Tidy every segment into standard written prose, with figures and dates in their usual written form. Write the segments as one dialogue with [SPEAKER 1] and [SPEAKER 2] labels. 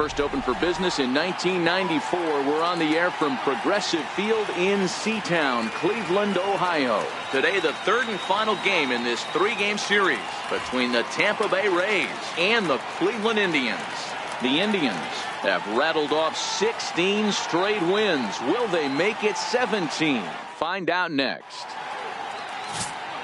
[SPEAKER 1] first opened for business in 1994. We're on the air from Progressive Field in Seatown, Cleveland, Ohio. Today, the third and final game in this three-game series between the Tampa Bay Rays and the Cleveland Indians. The Indians have rattled off 16 straight wins. Will they make it 17? Find out next.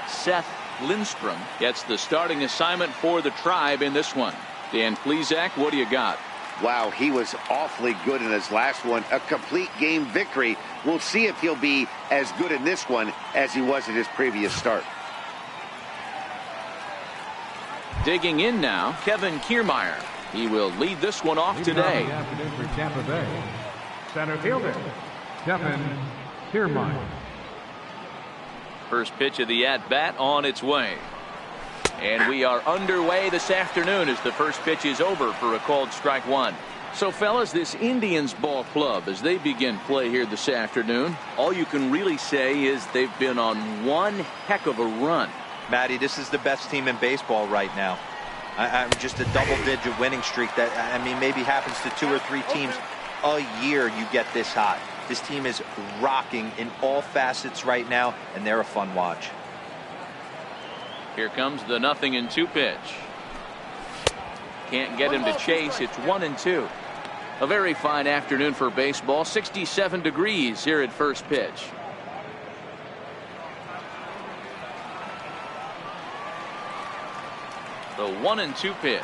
[SPEAKER 1] Seth Lindstrom gets the starting assignment for the Tribe in this one. Dan Plesac, what do you got?
[SPEAKER 2] Wow, he was awfully good in his last one. A complete game victory. We'll see if he'll be as good in this one as he was in his previous start.
[SPEAKER 1] Digging in now, Kevin Kiermaier. He will lead this one off today.
[SPEAKER 3] For Tampa Bay, center fielder Kevin Kiermaier.
[SPEAKER 1] First pitch of the at-bat on its way. And we are underway this afternoon as the first pitch is over for a called strike one. So, fellas, this Indians ball club, as they begin play here this afternoon, all you can really say is they've been on one heck of a run.
[SPEAKER 4] Matty, this is the best team in baseball right now. I'm just a double-digit winning streak that, I mean, maybe happens to 2 or 3 teams a year you get this hot. This team is rocking in all facets right now, and they're a fun watch.
[SPEAKER 1] Here comes the 0-2 pitch. Can't get him to chase. It's 1-2. A very fine afternoon for baseball. 67 degrees here at first pitch. The 1-2 pitch.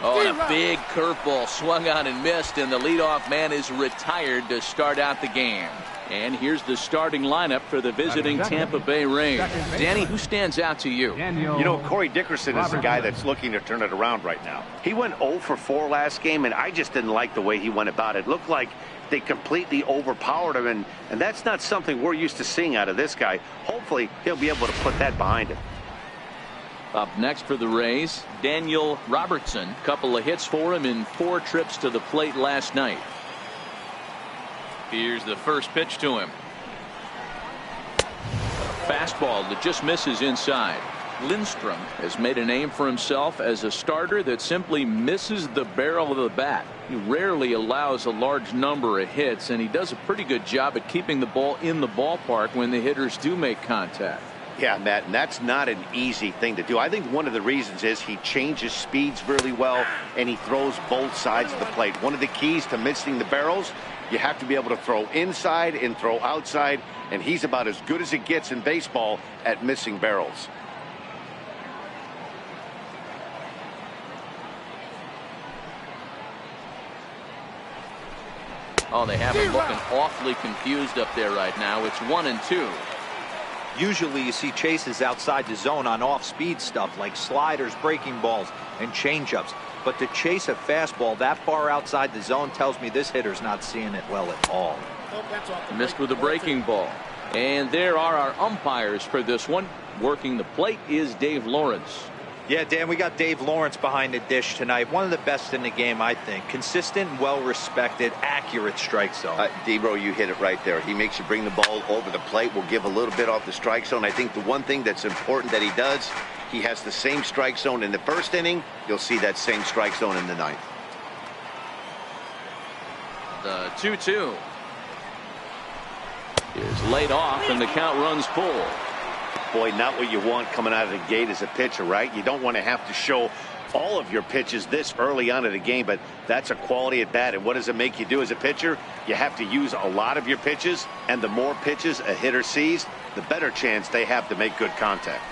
[SPEAKER 1] Oh, and a big curveball swung on and missed, and the leadoff man is retired to start out the game. And here's the starting lineup for the visiting Tampa Bay Rays. Danny, who stands out to you?
[SPEAKER 2] You know, Corey Dickerson is the guy that's looking to turn it around right now. He went 0 for 4 last game, and I just didn't like the way he went about it. Looked like they completely overpowered him, and that's not something we're used to seeing out of this guy. Hopefully, he'll be able to put that behind him.
[SPEAKER 1] Up next for the Rays, Daniel Robertson. Couple of hits for him in 4 trips to the plate last night. Here's the first pitch to him. Fastball that just misses inside. Lindstrom has made a name for himself as a starter that simply misses the barrel of the bat. He rarely allows a large number of hits, and he does a pretty good job at keeping the ball in the ballpark when the hitters do make contact.
[SPEAKER 2] Yeah, Matt, and that's not an easy thing to do. I think one of the reasons is he changes speeds really well, and he throws both sides of the plate. One of the keys to missing the barrels, you have to be able to throw inside and throw outside, and he's about as good as it gets in baseball at missing barrels.
[SPEAKER 1] Oh, they have him looking awfully confused up there right now. It's 1-2.
[SPEAKER 4] Usually you see chases outside the zone on off-speed stuff like sliders, breaking balls, and changeups. But to chase a fastball that far outside the zone tells me this hitter's not seeing it well at all.
[SPEAKER 1] Missed with a breaking ball. And there are our umpires for this one. Working the plate is Dave Lawrence.
[SPEAKER 4] Yeah, Dan, we got Dave Lawrence behind the dish tonight. One of the best in the game, I think. Consistent, well-respected, accurate strike zone.
[SPEAKER 2] Debro, you hit it right there. He makes you bring the ball over the plate. Will give a little bit off the strike zone. I think the one thing that's important that he does, he has the same strike zone in the first inning. You'll see that same strike zone in the ninth.
[SPEAKER 1] The 2-2 is laid off, and the count runs full.
[SPEAKER 2] Boy, not what you want coming out of the gate as a pitcher, right? You don't want to have to show all of your pitches this early on in the game, but that's a quality at bat. And what does it make you do as a pitcher? You have to use a lot of your pitches, and the more pitches a hitter sees, the better chance they have to make good contact.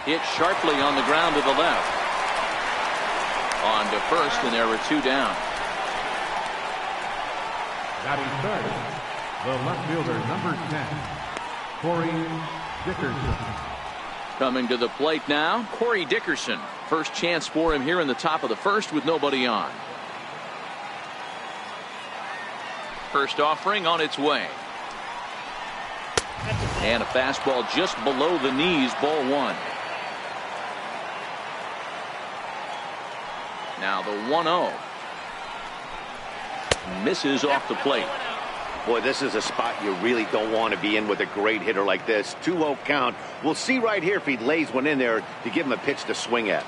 [SPEAKER 1] Hit sharply on the ground to the left. On to first, and there were 2 down.
[SPEAKER 3] Batting third, the left fielder, number 10, Corey Dickerson.
[SPEAKER 1] Coming to the plate now, Corey Dickerson. First chance for him here in the top of the first with nobody on. First offering on its way. And a fastball just below the knees, ball 1. Now the 1-0. Misses off the plate.
[SPEAKER 2] Boy, this is a spot you really don't want to be in with a great hitter like this. 2-0 count. We'll see right here if he lays one in there to give him a pitch to swing at.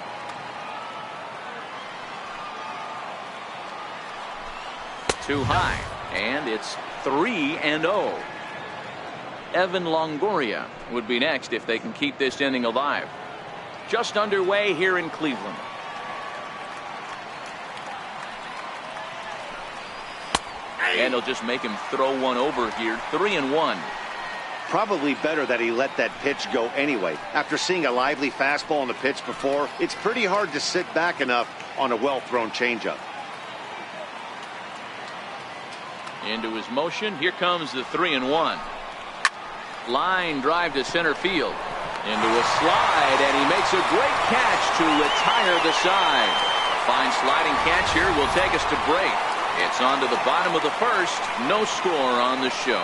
[SPEAKER 1] Too high, and it's 3-0. Evan Longoria would be next if they can keep this inning alive. Just underway here in Cleveland. And they'll just make him throw one over here. 3-1.
[SPEAKER 2] Probably better that he let that pitch go anyway. After seeing a lively fastball on the pitch before, it's pretty hard to sit back enough on a well-thrown changeup.
[SPEAKER 1] Into his motion. Here comes the 3-1. Line drive to center field. Into a slide, and he makes a great catch to retire the side. Fine sliding catch here will take us to break. It's on to the bottom of the first. No score on the show.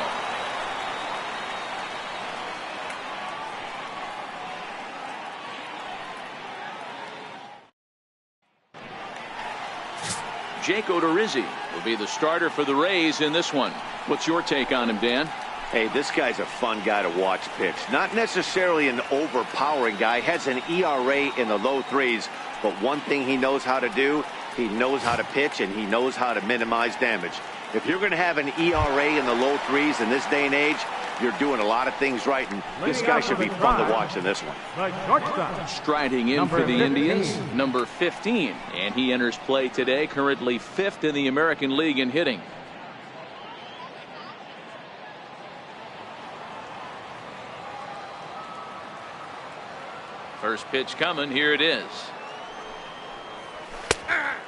[SPEAKER 1] Jake Odorizzi will be the starter for the Rays in this one. What's your take on him, Dan?
[SPEAKER 2] Hey, this guy's a fun guy to watch pitch. Not necessarily an overpowering guy. Has an ERA in the low 3s. But one thing he knows how to do, he knows how to pitch, and he knows how to minimize damage. If you're going to have an ERA in the low 3s in this day and age, you're doing a lot of things right, and this guy should be fun to watch in this one.
[SPEAKER 1] Striding in for the Indians, number 15, and he enters play today, currently 5th in the American League in hitting. First pitch coming. Here it is.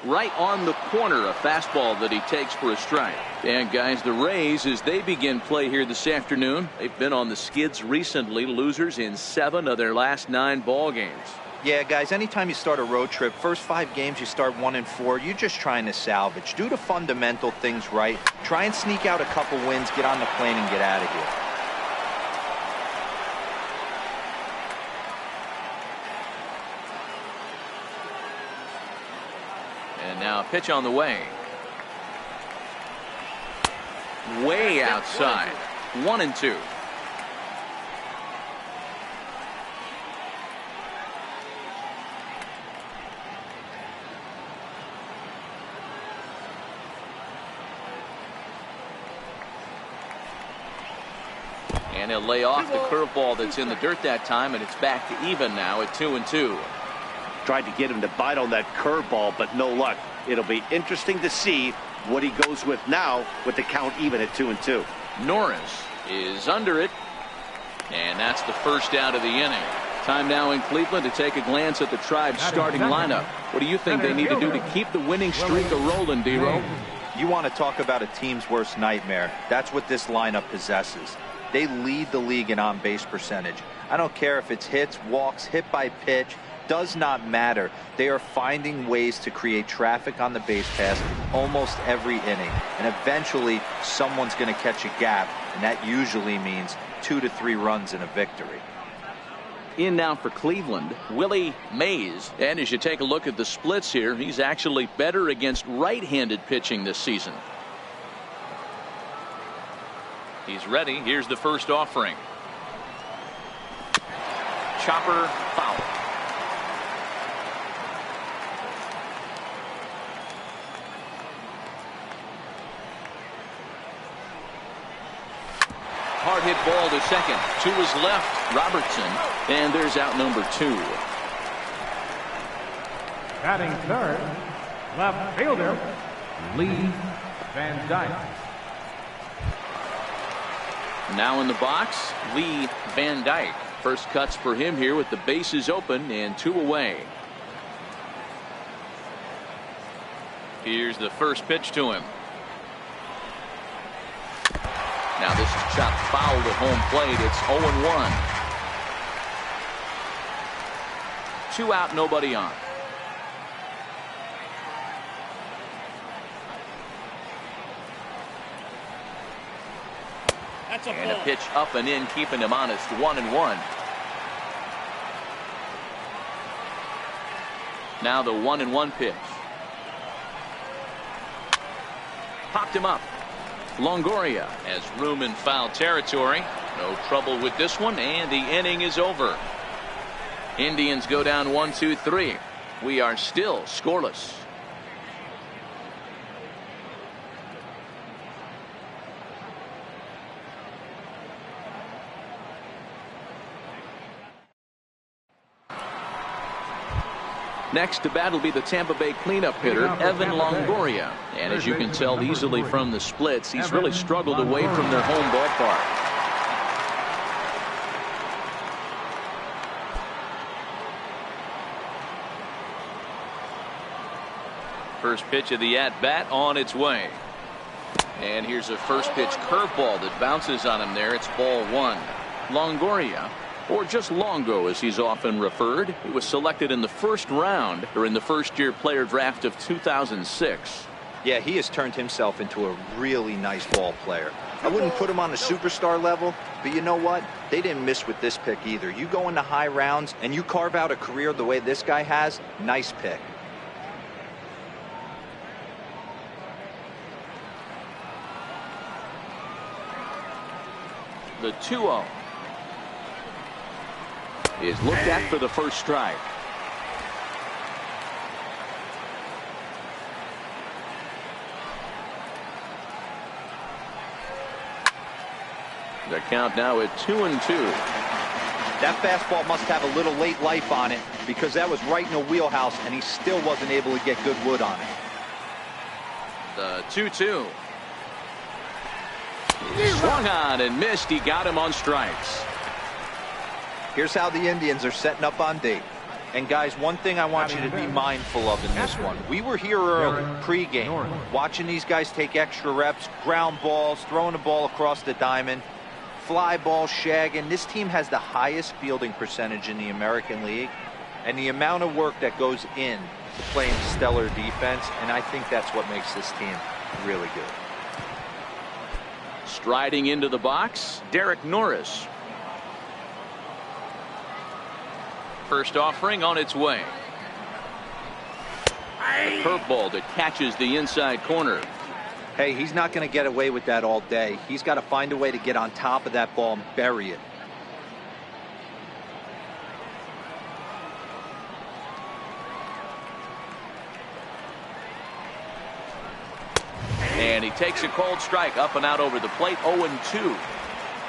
[SPEAKER 1] Right on the corner, a fastball that he takes for a strike. And guys, the Rays, as they begin play here this afternoon, they've been on the skids recently, losers in 7 of their last 9 ball games.
[SPEAKER 4] Yeah, guys, anytime you start a road trip, first 5 games you start 1-4, you're just trying to salvage. Do the fundamental things right. Try and sneak out a couple wins, get on the plane, and get out of here.
[SPEAKER 1] And now a pitch on the way. Way outside. 1-2. And he'll lay off the curveball that's in the dirt that time, and it's back to even now at 2-2.
[SPEAKER 2] Tried to get him to bite on that curveball, but no luck. It'll be interesting to see what he goes with now with the count even at 2-2.
[SPEAKER 1] Norris is under it, and that's the first out of the inning. Time now in Cleveland to take a glance at the Tribe's starting lineup. What do you think they need to do to keep the winning streak a-rolling, D-Row?
[SPEAKER 4] You want to talk about a team's worst nightmare. That's what this lineup possesses. They lead the league in on-base percentage. I don't care if it's hits, walks, hit by pitch. Does not matter. They are finding ways to create traffic on the base pass almost every inning, and eventually someone's going to catch a gap, and that usually means 2 to 3 runs in a victory.
[SPEAKER 1] In now for Cleveland, Willie Mays. And as you take a look at the splits here, he's actually better against right-handed pitching this season. He's ready. Here's the first offering. Chopper foul. Hard hit ball to second. To his left, Robertson. And there's out number 2.
[SPEAKER 3] Batting third, left fielder, Lee Van Dyke.
[SPEAKER 1] Now in the box, Lee Van Dyke. First cuts for him here with the bases open and 2 away. Here's the first pitch to him. Now this is chopped foul at home plate. It's 0-1. 2 out, nobody on. And a pitch up and in, keeping him honest. 1-1. Now the 1-1 pitch. Popped him up. Longoria has room in foul territory. No trouble with this one, and the inning is over. Indians go down 1-2-3. We are still scoreless. Next to bat will be the Tampa Bay cleanup hitter, Evan Longoria. And as you can tell easily from the splits, he's really struggled away from their home ballpark. First pitch of the at-bat on its way. And here's a first pitch curveball that bounces on him there. It's ball one. Longoria, or just Longo as he's often referred, he was selected in the first round during the first-year player draft of 2006.
[SPEAKER 4] Yeah, he has turned himself into a really nice ball player. I wouldn't put him on the superstar level, but you know what? They didn't miss with this pick either. You go into high rounds and you carve out a career the way this guy has, nice pick.
[SPEAKER 1] The 2-0 is looked at for the first strike. The count now at 2-2.
[SPEAKER 4] That fastball must have a little late life on it because that was right in the wheelhouse and he still wasn't able to get good wood on it.
[SPEAKER 1] The 2-2. Swung on and missed. He got him on strikes.
[SPEAKER 4] Here's how the Indians are setting up on date. And guys, one thing I want you to be mindful of in this one. We were here early, pregame, watching these guys take extra reps, ground balls, throwing the ball across the diamond, fly ball, shagging. This team has the highest fielding percentage in the American League. And the amount of work that goes in to playing stellar defense, and I think that's what makes this team really good.
[SPEAKER 1] Striding into the box, Derek Norris. First offering on its way. A curveball that catches the inside corner.
[SPEAKER 4] Hey, he's not going to get away with that all day. He's got to find a way to get on top of that ball and bury it.
[SPEAKER 1] And he takes a cold strike up and out over the plate. 0-2.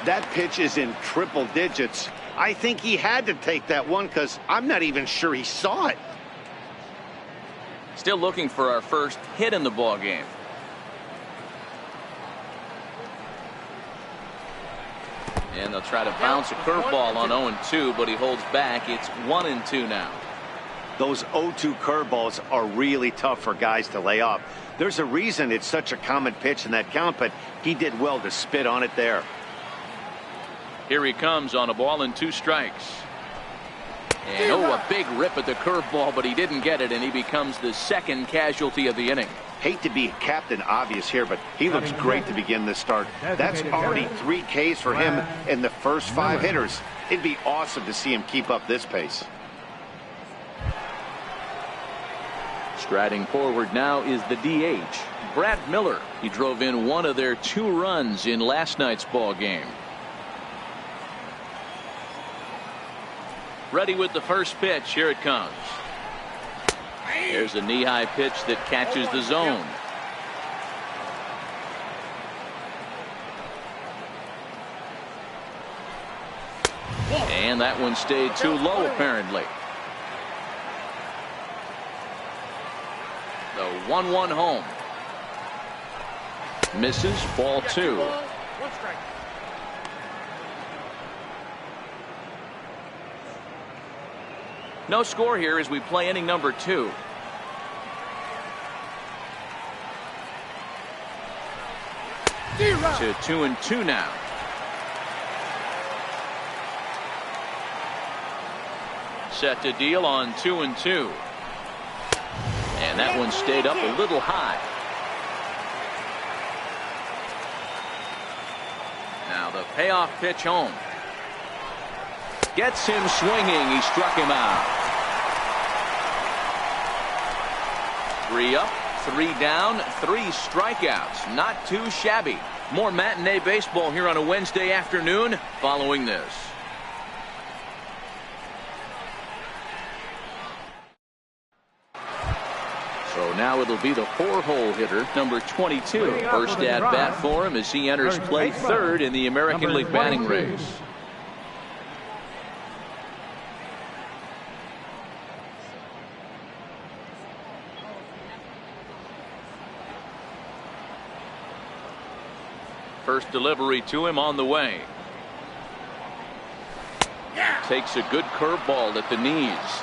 [SPEAKER 2] That pitch is in triple digits. I think he had to take that one because I'm not even sure he saw it.
[SPEAKER 1] Still looking for our first hit in the ball game. And they'll try to bounce a curveball on 0-2, but he holds back. It's 1-2 now.
[SPEAKER 2] Those 0-2 curveballs are really tough for guys to lay off. There's a reason it's such a common pitch in that count, but he did well to spit on it there.
[SPEAKER 1] Here he comes on a ball and 2 strikes. And a big rip at the curveball, but he didn't get it, and he becomes the second casualty of the inning.
[SPEAKER 2] Hate to be Captain Obvious here, but he looks great to begin this start. That's already 3 Ks for him in the first 5 hitters. It'd be awesome to see him keep up this pace.
[SPEAKER 1] Striding forward now is the DH, Brad Miller. He drove in one of their 2 runs in last night's ball game. Ready with the first pitch. Here it comes. There's a knee-high pitch that catches the zone. And that one stayed too low, apparently. The 1-1 home. Misses, ball 2. No score here as we play inning number 2. To 2-2 now. Set to deal on 2-2. And that one stayed up a little high. Now the payoff pitch home. Gets him swinging. He struck him out. 3 up, 3 down, 3 strikeouts. Not too shabby. More matinee baseball here on a Wednesday afternoon following this. So now it'll be the 4-hole hitter, number 22. First at bat for him as he enters play 3rd in the American League batting race. First delivery to him on the way. Takes a good curveball at the knees.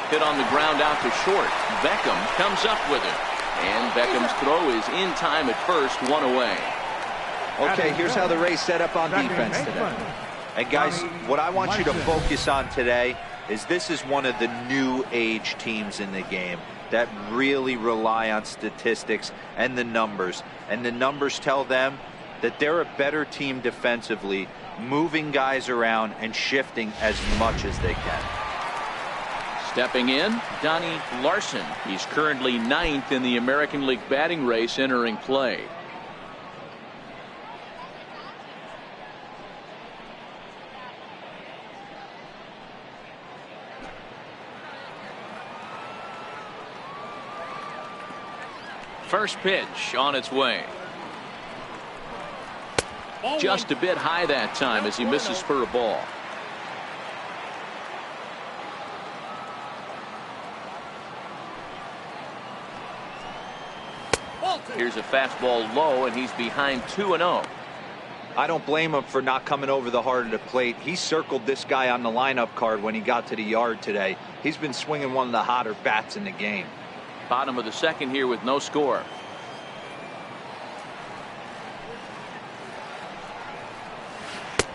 [SPEAKER 1] Hit on the ground out to short. Beckham comes up with it. And Beckham's throw is in time at first, 1 away.
[SPEAKER 4] Okay, here's how the Rays set up on defense today. And guys, what I want you to focus on today is this is one of the new age teams in the game that really rely on statistics and the numbers. And the numbers tell them that they're a better team defensively, moving guys around and shifting as much as they can.
[SPEAKER 1] Stepping in, Donnie Larson. He's currently 9th in the American League batting race entering play. First pitch on its way. Just a bit high that time as he misses for a ball. Here's a fastball low, and he's behind 2-0.
[SPEAKER 4] I don't blame him for not coming over the heart of the plate. He circled this guy on the lineup card when he got to the yard today. He's been swinging one of the hotter bats in the game.
[SPEAKER 1] Bottom of the second here with no score.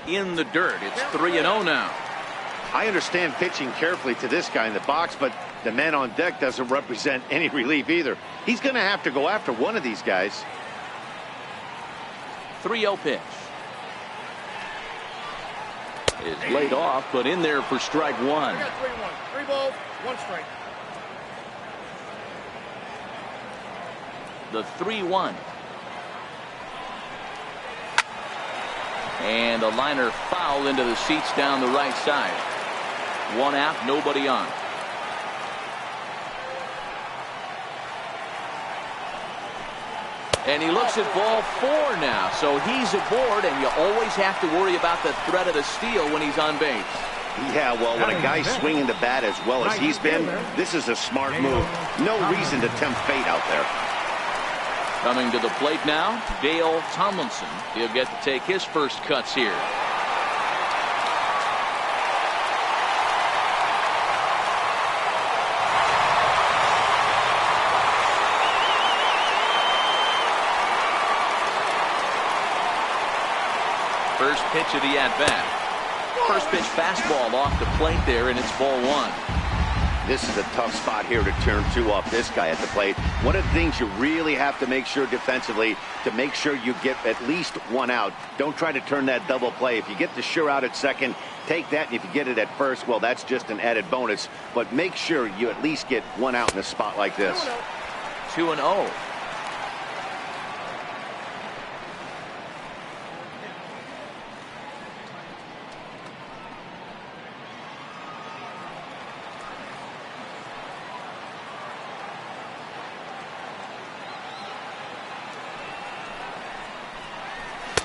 [SPEAKER 1] In the dirt. It's 3-0 now.
[SPEAKER 2] I understand pitching carefully to this guy in the box, but the man on deck doesn't represent any relief either. He's going to have to go after one of these guys.
[SPEAKER 1] 3-0 pitch. Is laid off, but in there for strike 1.
[SPEAKER 5] I got 3-1. 3 balls, 1 strike.
[SPEAKER 1] The 3-1. And a liner foul into the seats down the right side. 1 out, nobody on. And he looks at ball 4 now, so he's aboard, and you always have to worry about the threat of the steal when he's on base.
[SPEAKER 2] Yeah, well, when a guy's swinging the bat as well as he's been, this is a smart move. No reason to tempt fate out there.
[SPEAKER 1] Coming to the plate now, Dale Tomlinson. He'll get to take his first cuts here. First pitch of the at-bat. First pitch fastball off the plate there, and it's ball 1.
[SPEAKER 2] This is a tough spot here to turn 2 off this guy at the plate. One of the things you really have to make sure defensively to make sure you get at least 1 out. Don't try to turn that double play. If you get the sure out at second, take that. And if you get it at first, well, that's just an added bonus. But make sure you at least get 1 out in a spot like this.
[SPEAKER 1] 2-0.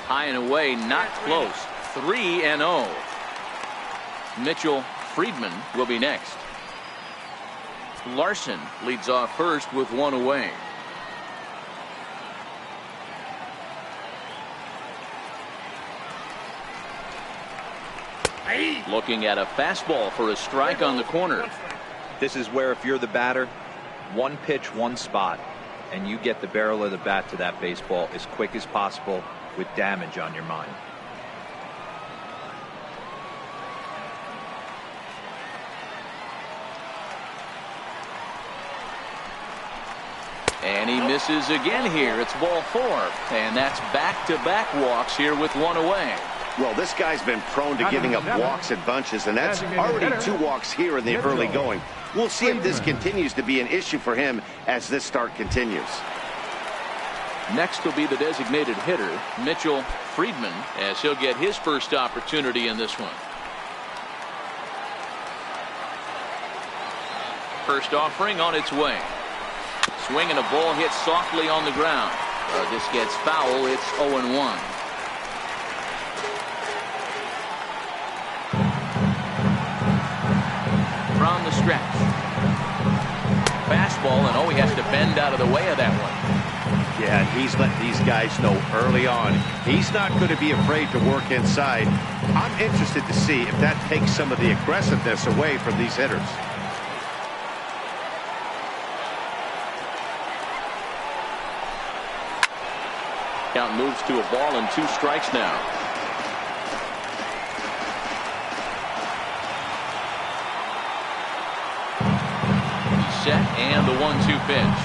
[SPEAKER 1] High and away, not close. 3-0. Mitchell Friedman will be next. Larson leads off first with 1 away. Looking at a fastball for a strike on the corner.
[SPEAKER 4] This is where if you're the batter, 1 pitch, 1 spot, and you get the barrel of the bat to that baseball as quick as possible with damage on your mind.
[SPEAKER 1] And he misses again here. It's ball 4. And that's back-to-back walks here with 1 away.
[SPEAKER 2] Well, this guy's been prone to giving up walks in bunches, and that's already 2 walks here in the early going. We'll see if this continues to be an issue for him as this start continues.
[SPEAKER 1] Next will be the designated hitter, Mitchell Friedman, as he'll get his first opportunity in this one. First offering on its way. Swing and a ball hit softly on the ground. This gets foul. It's 0-1. From the stretch. Fastball, and he has to bend out of the way of that one.
[SPEAKER 2] Yeah, and he's let these guys know early on he's not going to be afraid to work inside. I'm interested to see if that takes some of the aggressiveness away from these hitters.
[SPEAKER 1] Count moves to a ball and 2 strikes now. Set and the 1-2 pitch.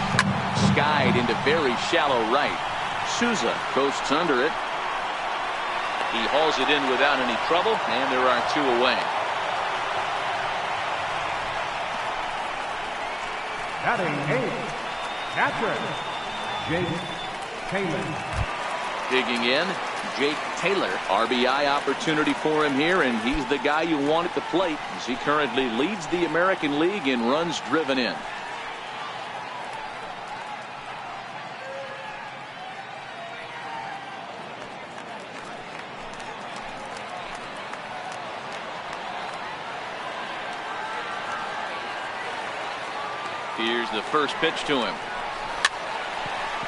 [SPEAKER 1] Skied into very shallow right. Souza coasts under it. He hauls it in without any trouble, and there are 2 away.
[SPEAKER 3] Batting 8th, catcher, Jake Taylor.
[SPEAKER 1] Digging in, Jake Taylor. RBI opportunity for him here, and he's the guy you want at the plate as he currently leads the American League in runs driven in. Here's the first pitch to him.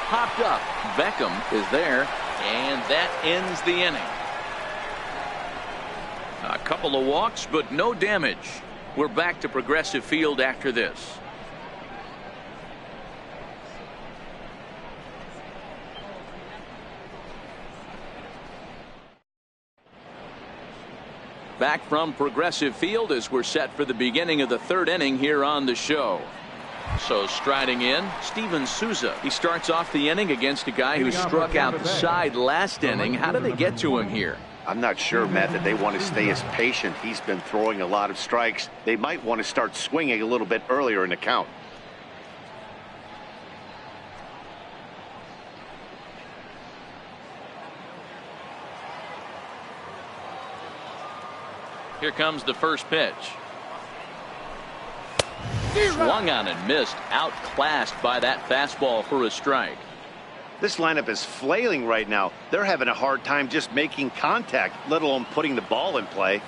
[SPEAKER 1] Popped up. Beckham is there, and that ends the inning. A couple of walks, but no damage. We're back to Progressive Field after this. Back from Progressive Field as we're set for the beginning of the 3rd inning here on the show. So striding in, Steven Souza. He starts off the inning against a guy who struck out the side last inning. How did they get to him here?
[SPEAKER 2] I'm not sure, Matt, that they want to stay as patient. He's been throwing a lot of strikes. They might want to start swinging a little bit earlier in the count.
[SPEAKER 1] Here comes the first pitch. Swung on and missed. Outclassed by that fastball for a strike.
[SPEAKER 2] This lineup is flailing right now. They're having a hard time just making contact, let alone putting the ball in play.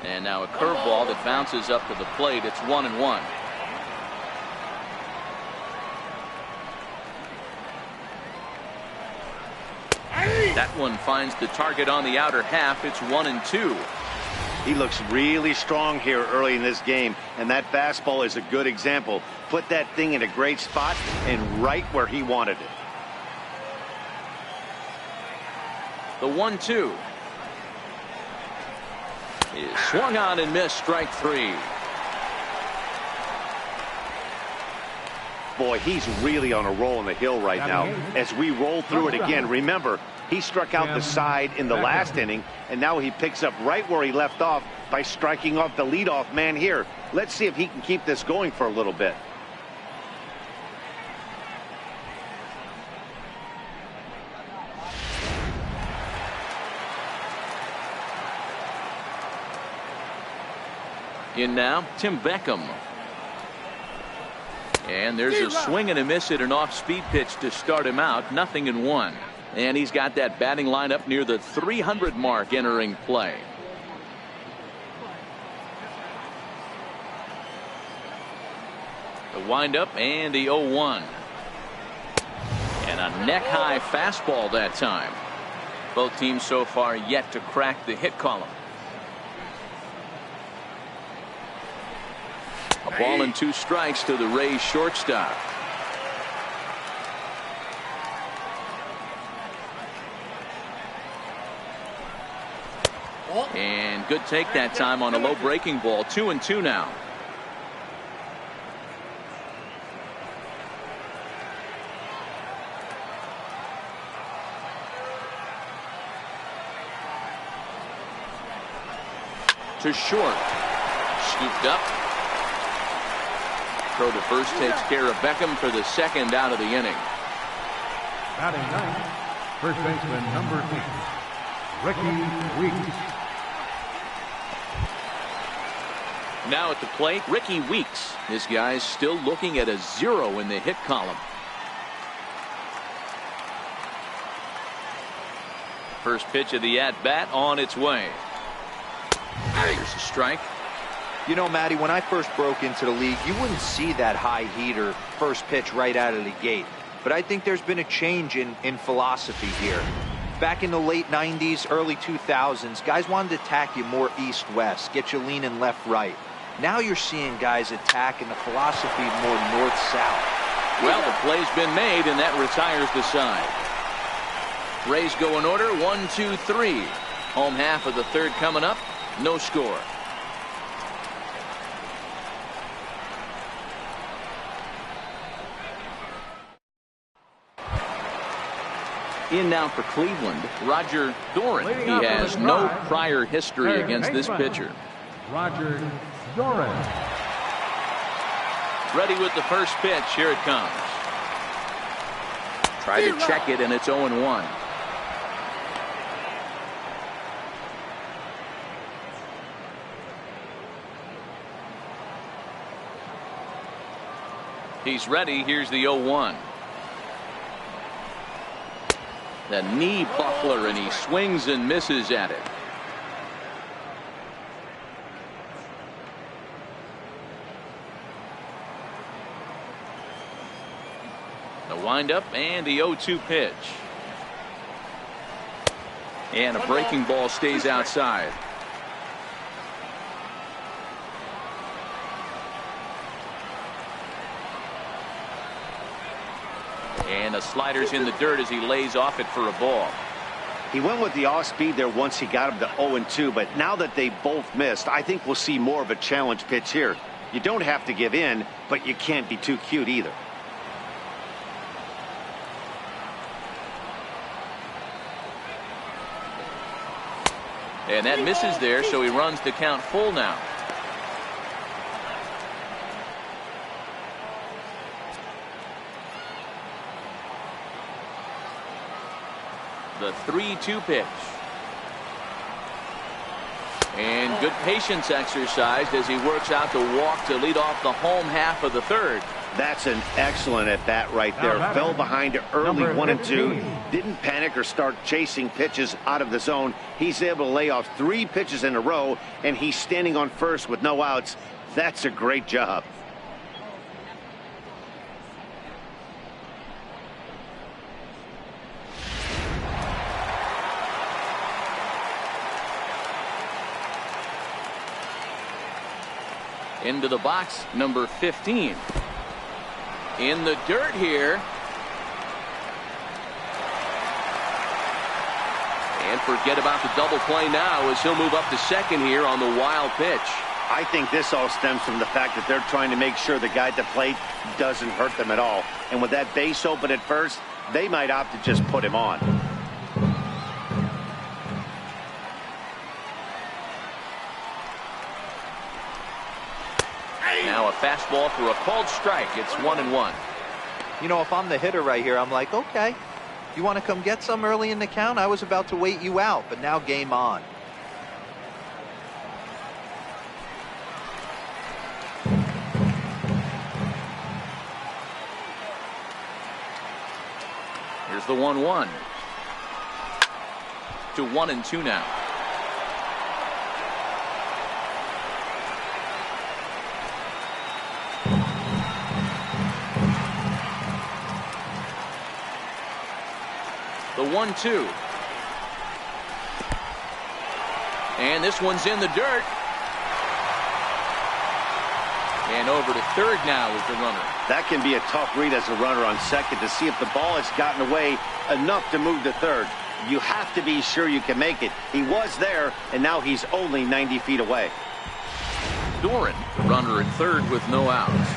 [SPEAKER 1] And now a curveball that bounces up to the plate. It's 1-1. That one finds the target on the outer half. It's 1-2.
[SPEAKER 2] He looks really strong here early in this game, and that fastball is a good example. Put that thing in a great spot and right where he wanted it.
[SPEAKER 1] The 1-2 is swung on and missed. Strike 3.
[SPEAKER 2] Boy, he's really on a roll on the hill right now. As we roll through it again, remember, he struck out the side in the last inning, and now he picks up right where he left off by striking off the leadoff man here. Let's see if he can keep this going for a little bit.
[SPEAKER 1] In now, Tim Beckham. And there's a swing and a miss at an off-speed pitch to start him out. 0-1. And he's got that batting lineup near the 300 mark entering play. The windup and the 0-1. And a neck-high fastball that time. Both teams so far yet to crack the hit column. A ball and 2 strikes to the Rays shortstop. And good take that time on a low breaking ball. 2-2 now. To short. Scooped up. Throw to first takes care of Beckham for the second out of the inning.
[SPEAKER 3] Batting 9th, first baseman number 8, Ricky Weeks.
[SPEAKER 1] Now at the plate, Ricky Weeks. This guy's still looking at a 0 in the hit column. First pitch of the at-bat on its way. There's a strike.
[SPEAKER 4] You know, Matty, when I first broke into the league, you wouldn't see that high heater first pitch right out of the gate. But I think there's been a change in philosophy here. Back in the late 90s, early 2000s, guys wanted to attack you more east-west, get you leaning left-right. Now you're seeing guys attack in the philosophy more north-south.
[SPEAKER 1] Well, the play's been made, and that retires the side. Rays go in order, 1, 2, 3. Home half of the third coming up, no score. In now for Cleveland, Roger Doran. He has no prior history against this pitcher.
[SPEAKER 3] Roger Doran.
[SPEAKER 1] Ready with the first pitch. Here it comes. Try to check it, and it's 0-1. He's ready. Here's the 0-1. The knee buckler, and he swings and misses at it. The windup and the 0-2 pitch. And a breaking ball stays outside. And the slider's in the dirt as he lays off it for a ball.
[SPEAKER 2] He went with the off speed there once he got him to 0-2, but now that they both missed, I think we'll see more of a challenge pitch here. You don't have to give in, but you can't be too cute either.
[SPEAKER 1] And that misses there, so he runs the count full now. The 3-2 pitch. And good patience exercised as he works out the walk to lead off the home half of the third.
[SPEAKER 2] That's an excellent at bat right there. Fell behind early 1-2. Didn't panic or start chasing pitches out of the zone. He's able to lay off 3 pitches in a row, and he's standing on first with no outs. That's a great job.
[SPEAKER 1] Into the box, number 15. In the dirt here. And forget about the double play now as he'll move up to second here on the wild pitch.
[SPEAKER 2] I think this all stems from the fact that they're trying to make sure the guy at the plate doesn't hurt them at all. And with that base open at first, they might opt to just put him on.
[SPEAKER 1] Now a fastball for a called strike. It's 1-1.
[SPEAKER 4] You know, if I'm the hitter right here, I'm like, okay, you want to come get some early in the count? I was about to wait you out, but now game on.
[SPEAKER 1] Here's the 1-1. To 1-2 now. The 1-2. And this one's in the dirt. And over to third now is the runner.
[SPEAKER 2] That can be a tough read as a runner on second to see if the ball has gotten away enough to move to third. You have to be sure you can make it. He was there, and now he's only 90 feet away.
[SPEAKER 1] Doran, the runner at third with no outs.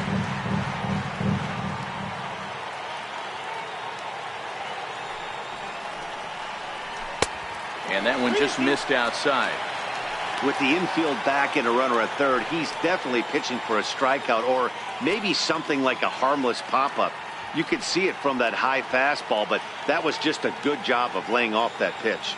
[SPEAKER 1] And that one just missed outside.
[SPEAKER 2] With the infield back and a runner at third, he's definitely pitching for a strikeout or maybe something like a harmless pop-up. You could see it from that high fastball, but that was just a good job of laying off that pitch.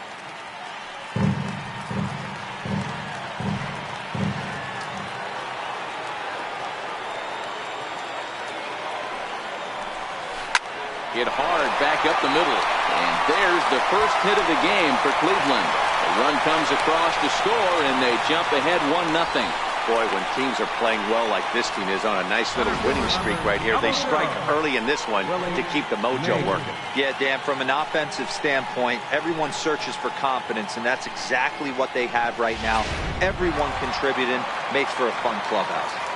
[SPEAKER 1] Hit hard back up the middle. And there's the first hit of the game for Cleveland. The run comes across to score, and they jump ahead 1-0.
[SPEAKER 2] Boy, when teams are playing well like this team is on a nice little winning streak right here, they strike early in this one to keep the mojo working.
[SPEAKER 4] Yeah, Dan, from an offensive standpoint, everyone searches for confidence, and that's exactly what they have right now. Everyone contributing makes for a fun clubhouse.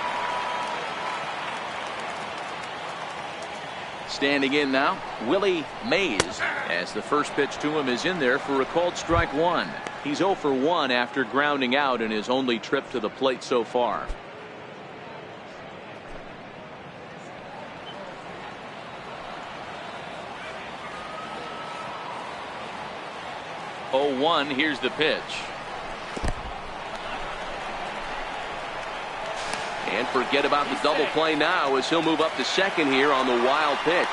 [SPEAKER 1] Standing in now, Willie Mays, as the first pitch to him is in there for a called strike one. He's 0 for 1 after grounding out in his only trip to the plate so far. Oh, 1, here's the pitch. And forget about the double play now as he'll move up to second here on the wild pitch.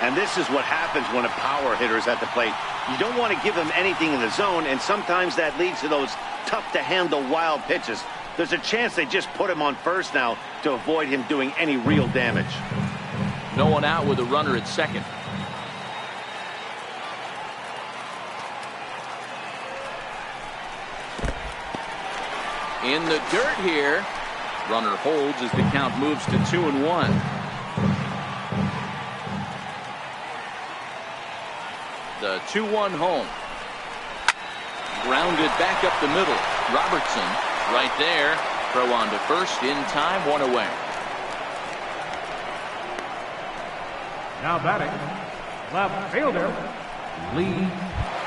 [SPEAKER 2] And this is what happens when a power hitter is at the plate. You don't want to give him anything in the zone, and sometimes that leads to those tough-to-handle wild pitches. There's a chance they just put him on first now to avoid him doing any real damage.
[SPEAKER 1] No one out with a runner at second. In the dirt here. Runner holds as the count moves to 2-1. The 2-1 home. Grounded back up the middle. Robertson right there. Throw on to first in time, 1 away.
[SPEAKER 3] Now batting, left fielder, Lee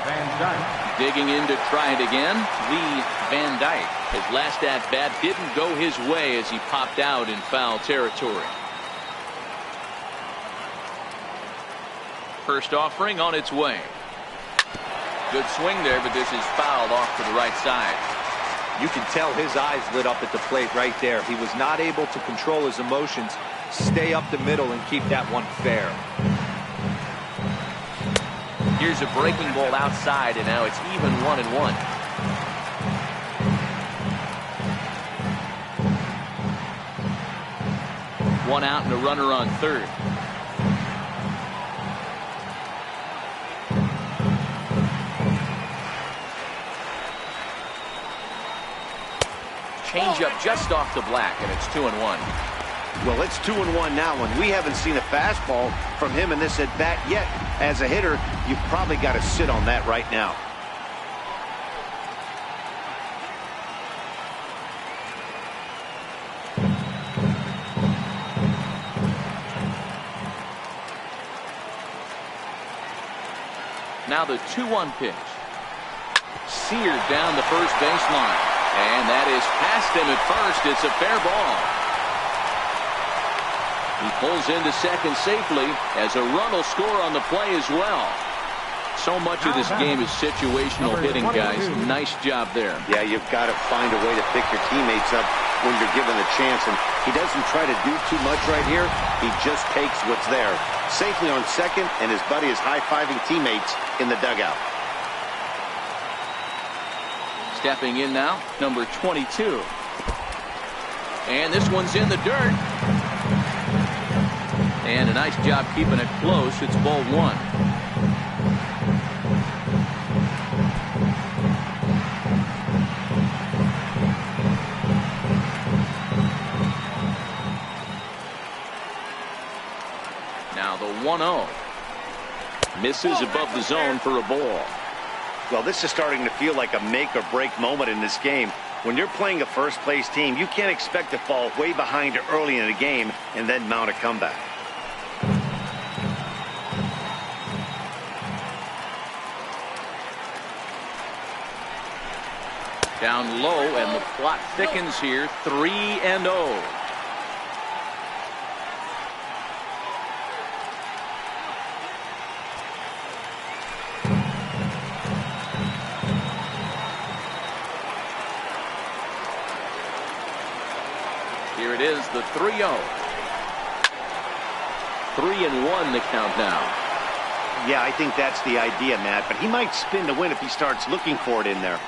[SPEAKER 3] Van Dyke.
[SPEAKER 1] Digging in to try it again, Lee Van Dyke. His last at-bat didn't go his way as he popped out in foul territory. First offering on its way. Good swing there, but this is fouled off to the right side.
[SPEAKER 4] You can tell his eyes lit up at the plate right there. He was not able to control his emotions, stay up the middle, and keep that one fair.
[SPEAKER 1] Here's a breaking ball outside, and now it's even 1-1. One out and a runner on third. Changeup just off the black, and it's 2-1.
[SPEAKER 2] Well, it's 2-1 now, and we haven't seen a fastball from him in this at-bat yet. As a hitter, you've probably got to sit on that right now.
[SPEAKER 1] Now the 2-1 pitch. Seared down the first baseline. And that is past him at first. It's a fair ball. He pulls into second safely as a run will score on the play as well. So much of this game is situational hitting, guys. Nice job there.
[SPEAKER 2] Yeah, you've got to find a way to pick your teammates up when you're given the chance. And he doesn't try to do too much right here. He just takes what's there. Safely on second, and his buddy is high-fiving teammates in the dugout.
[SPEAKER 1] Stepping in now, number 22. And this one's in the dirt. And a nice job keeping it close. It's ball 1. Now the 1-0. Misses above the zone for a ball.
[SPEAKER 2] Well, this is starting to feel like a make-or-break moment in this game. When you're playing a first-place team, you can't expect to fall way behind early in the game and then mount a comeback.
[SPEAKER 1] Down low, and the plot thickens here. 3-0. Here it is, the 3-0. 3-1 the count now.
[SPEAKER 2] Yeah, I think that's the idea, Matt, but he might spin to win if he starts looking for it in there.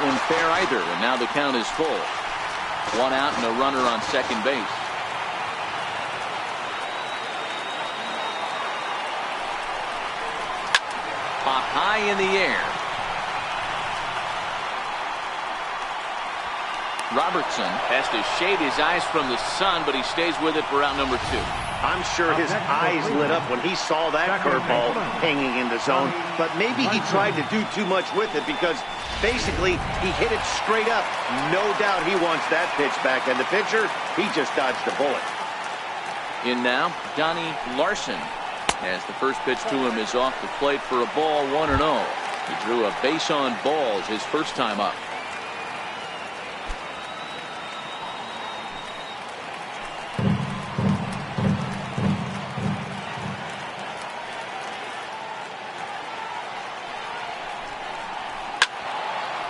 [SPEAKER 1] one fair either, and now the count is full. One out and a runner on second base. Pop high in the air. Robertson has to shade his eyes from the sun, but he stays with it for out number 2.
[SPEAKER 2] I'm sure his eyes lit up when he saw that curveball hanging in the zone, but maybe he tried to do too much with it because basically he hit it straight up. No doubt he wants that pitch back, and the pitcher, he just dodged the bullet.
[SPEAKER 1] In now, Donnie Larson, as the first pitch to him is off the plate for a ball, 1-0. He drew a base on balls his first time up.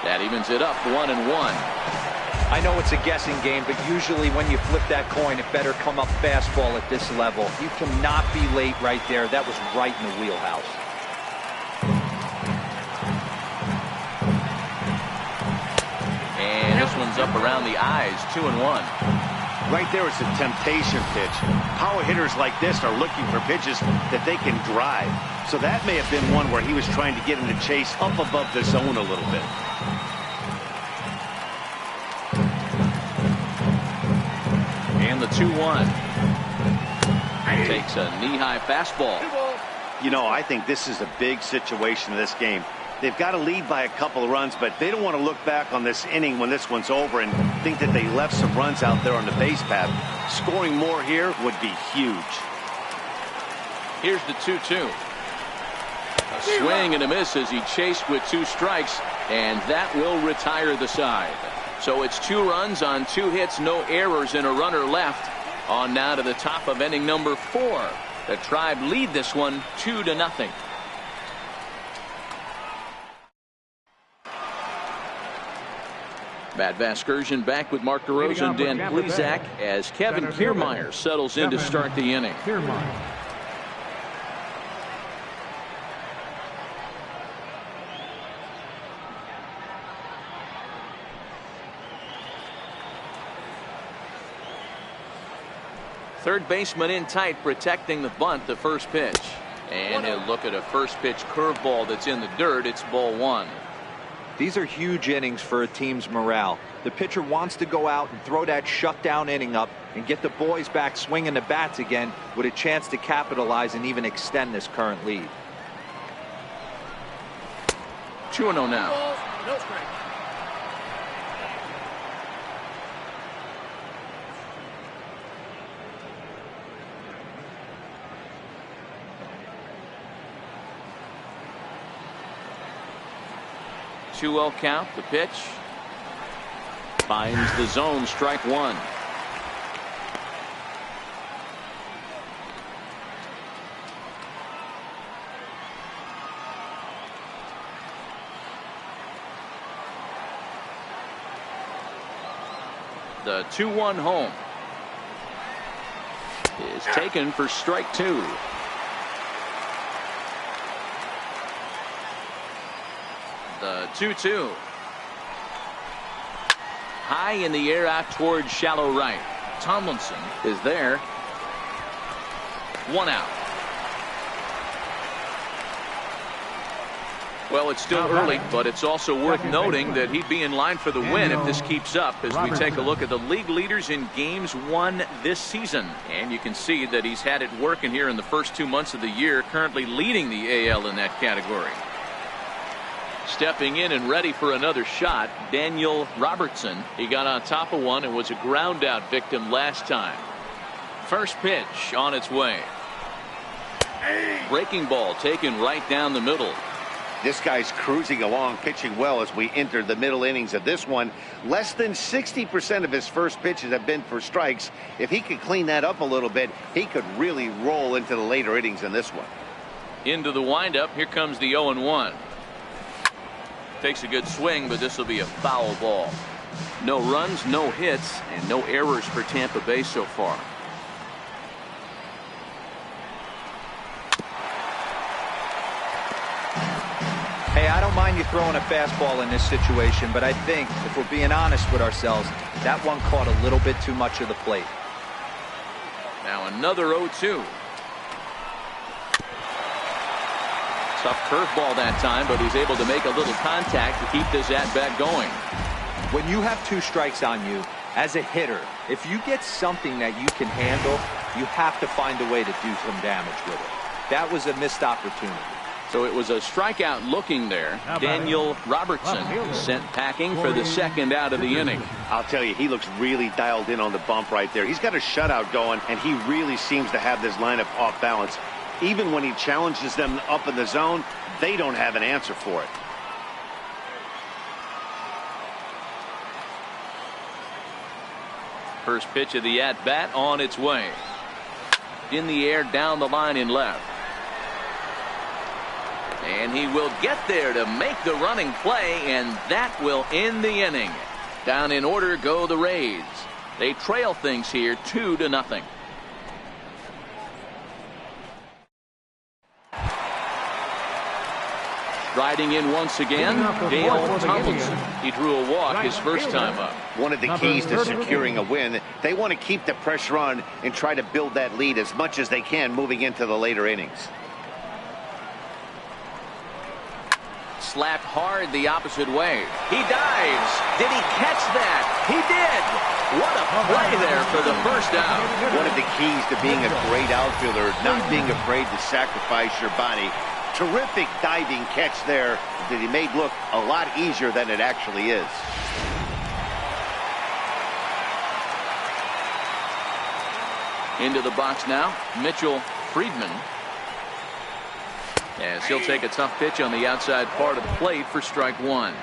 [SPEAKER 1] That evens it up 1-1.
[SPEAKER 4] I know it's a guessing game, but usually when you flip that coin, it better come up fastball at this level. You cannot be late right there. That was right in the wheelhouse.
[SPEAKER 1] And this one's up around the eyes, 2-1.
[SPEAKER 2] Right there, it's a temptation pitch. Power hitters like this are looking for pitches that they can drive. So that may have been one where he was trying to get him to chase up above the zone a little bit.
[SPEAKER 1] And the 2-1. Takes a knee-high fastball.
[SPEAKER 2] You know, I think this is a big situation in this game. They've got to lead by a couple of runs, but they don't want to look back on this inning when this one's over and think that they left some runs out there on the base path. Scoring more here would be huge.
[SPEAKER 1] Here's the 2-2. A swing and a miss as he chased with 2 strikes, and that will retire the side. So it's 2 runs on 2 hits, no errors, and a runner left. On now to the top of inning number 4. The Tribe lead this one 2-0. Matt Vasgersian back with Mark DeRosa and Dan Plesac as Kevin Kiermaier settles in to start the inning. Third baseman in tight, protecting the bunt, the first pitch. And he'll look at a first pitch curveball that's in the dirt. It's ball 1.
[SPEAKER 4] These are huge innings for a team's morale. The pitcher wants to go out and throw that shutdown inning up and get the boys back swinging the bats again with a chance to capitalize and even extend this current lead.
[SPEAKER 1] 2-0 now.
[SPEAKER 5] No strike.
[SPEAKER 1] 2-0 count. The pitch finds the zone. Strike 1. The 2-1 home is taken for strike 2. The 2-2. High in the air out towards shallow right. Tomlinson is there. 1 out. Well, it's still early, but it's also worth noting that he'd be in line for the win if this keeps up as we take a look at the league leaders in games won this season. And you can see that he's had it working here in the first 2 months of the year, currently leading the AL in that category. Stepping in and ready for another shot, Daniel Robertson. He got on top of one and was a ground out victim last time. First pitch on its way. Breaking ball taken right down the middle.
[SPEAKER 2] This guy's cruising along, pitching well as we enter the middle innings of this one. Less than 60% of his first pitches have been for strikes. If he could clean that up a little bit, he could really roll into the later innings in this one.
[SPEAKER 1] Into the windup. Here comes the 0-1. Takes a good swing, but this will be a foul ball. No runs, no hits, and no errors for Tampa Bay so far.
[SPEAKER 4] Hey, I don't mind you throwing a fastball in this situation, but I think if we're being honest with ourselves, that one caught a little bit too much of the plate.
[SPEAKER 1] Now another 0-2. Tough curveball that time, but he's able to make a little contact to keep this at-bat going.
[SPEAKER 4] When you have 2 strikes on you, as a hitter, if you get something that you can handle, you have to find a way to do some damage with it. That was a missed opportunity.
[SPEAKER 1] So it was a strikeout looking there. Daniel Robertson sent packing for the second out of the inning.
[SPEAKER 2] I'll tell you, he looks really dialed in on the bump right there. He's got a shutout going, and he really seems to have this lineup off balance. Even when he challenges them up in the zone, they don't have an answer for it.
[SPEAKER 1] First pitch of the at-bat on its way. In the air, down the line in left. And he will get there to make the running play, and that will end the inning. Down in order go the Rays. They trail things here 2-0. Riding in once again, Dale Tomlinson. He drew a walk his first time up.
[SPEAKER 2] One of the keys to securing a win, they want to keep the pressure on and try to build that lead as much as they can moving into the later innings.
[SPEAKER 1] Slapped hard the opposite way. He dives. Did he catch that? He did. What a play there for the first out.
[SPEAKER 2] One of the keys to being a great outfielder, not being afraid to sacrifice your body. Terrific diving catch there that he made look a lot easier than it actually is.
[SPEAKER 1] Into the box now, Mitchell Friedman. As he'll take a tough pitch on the outside part of the plate for strike 1.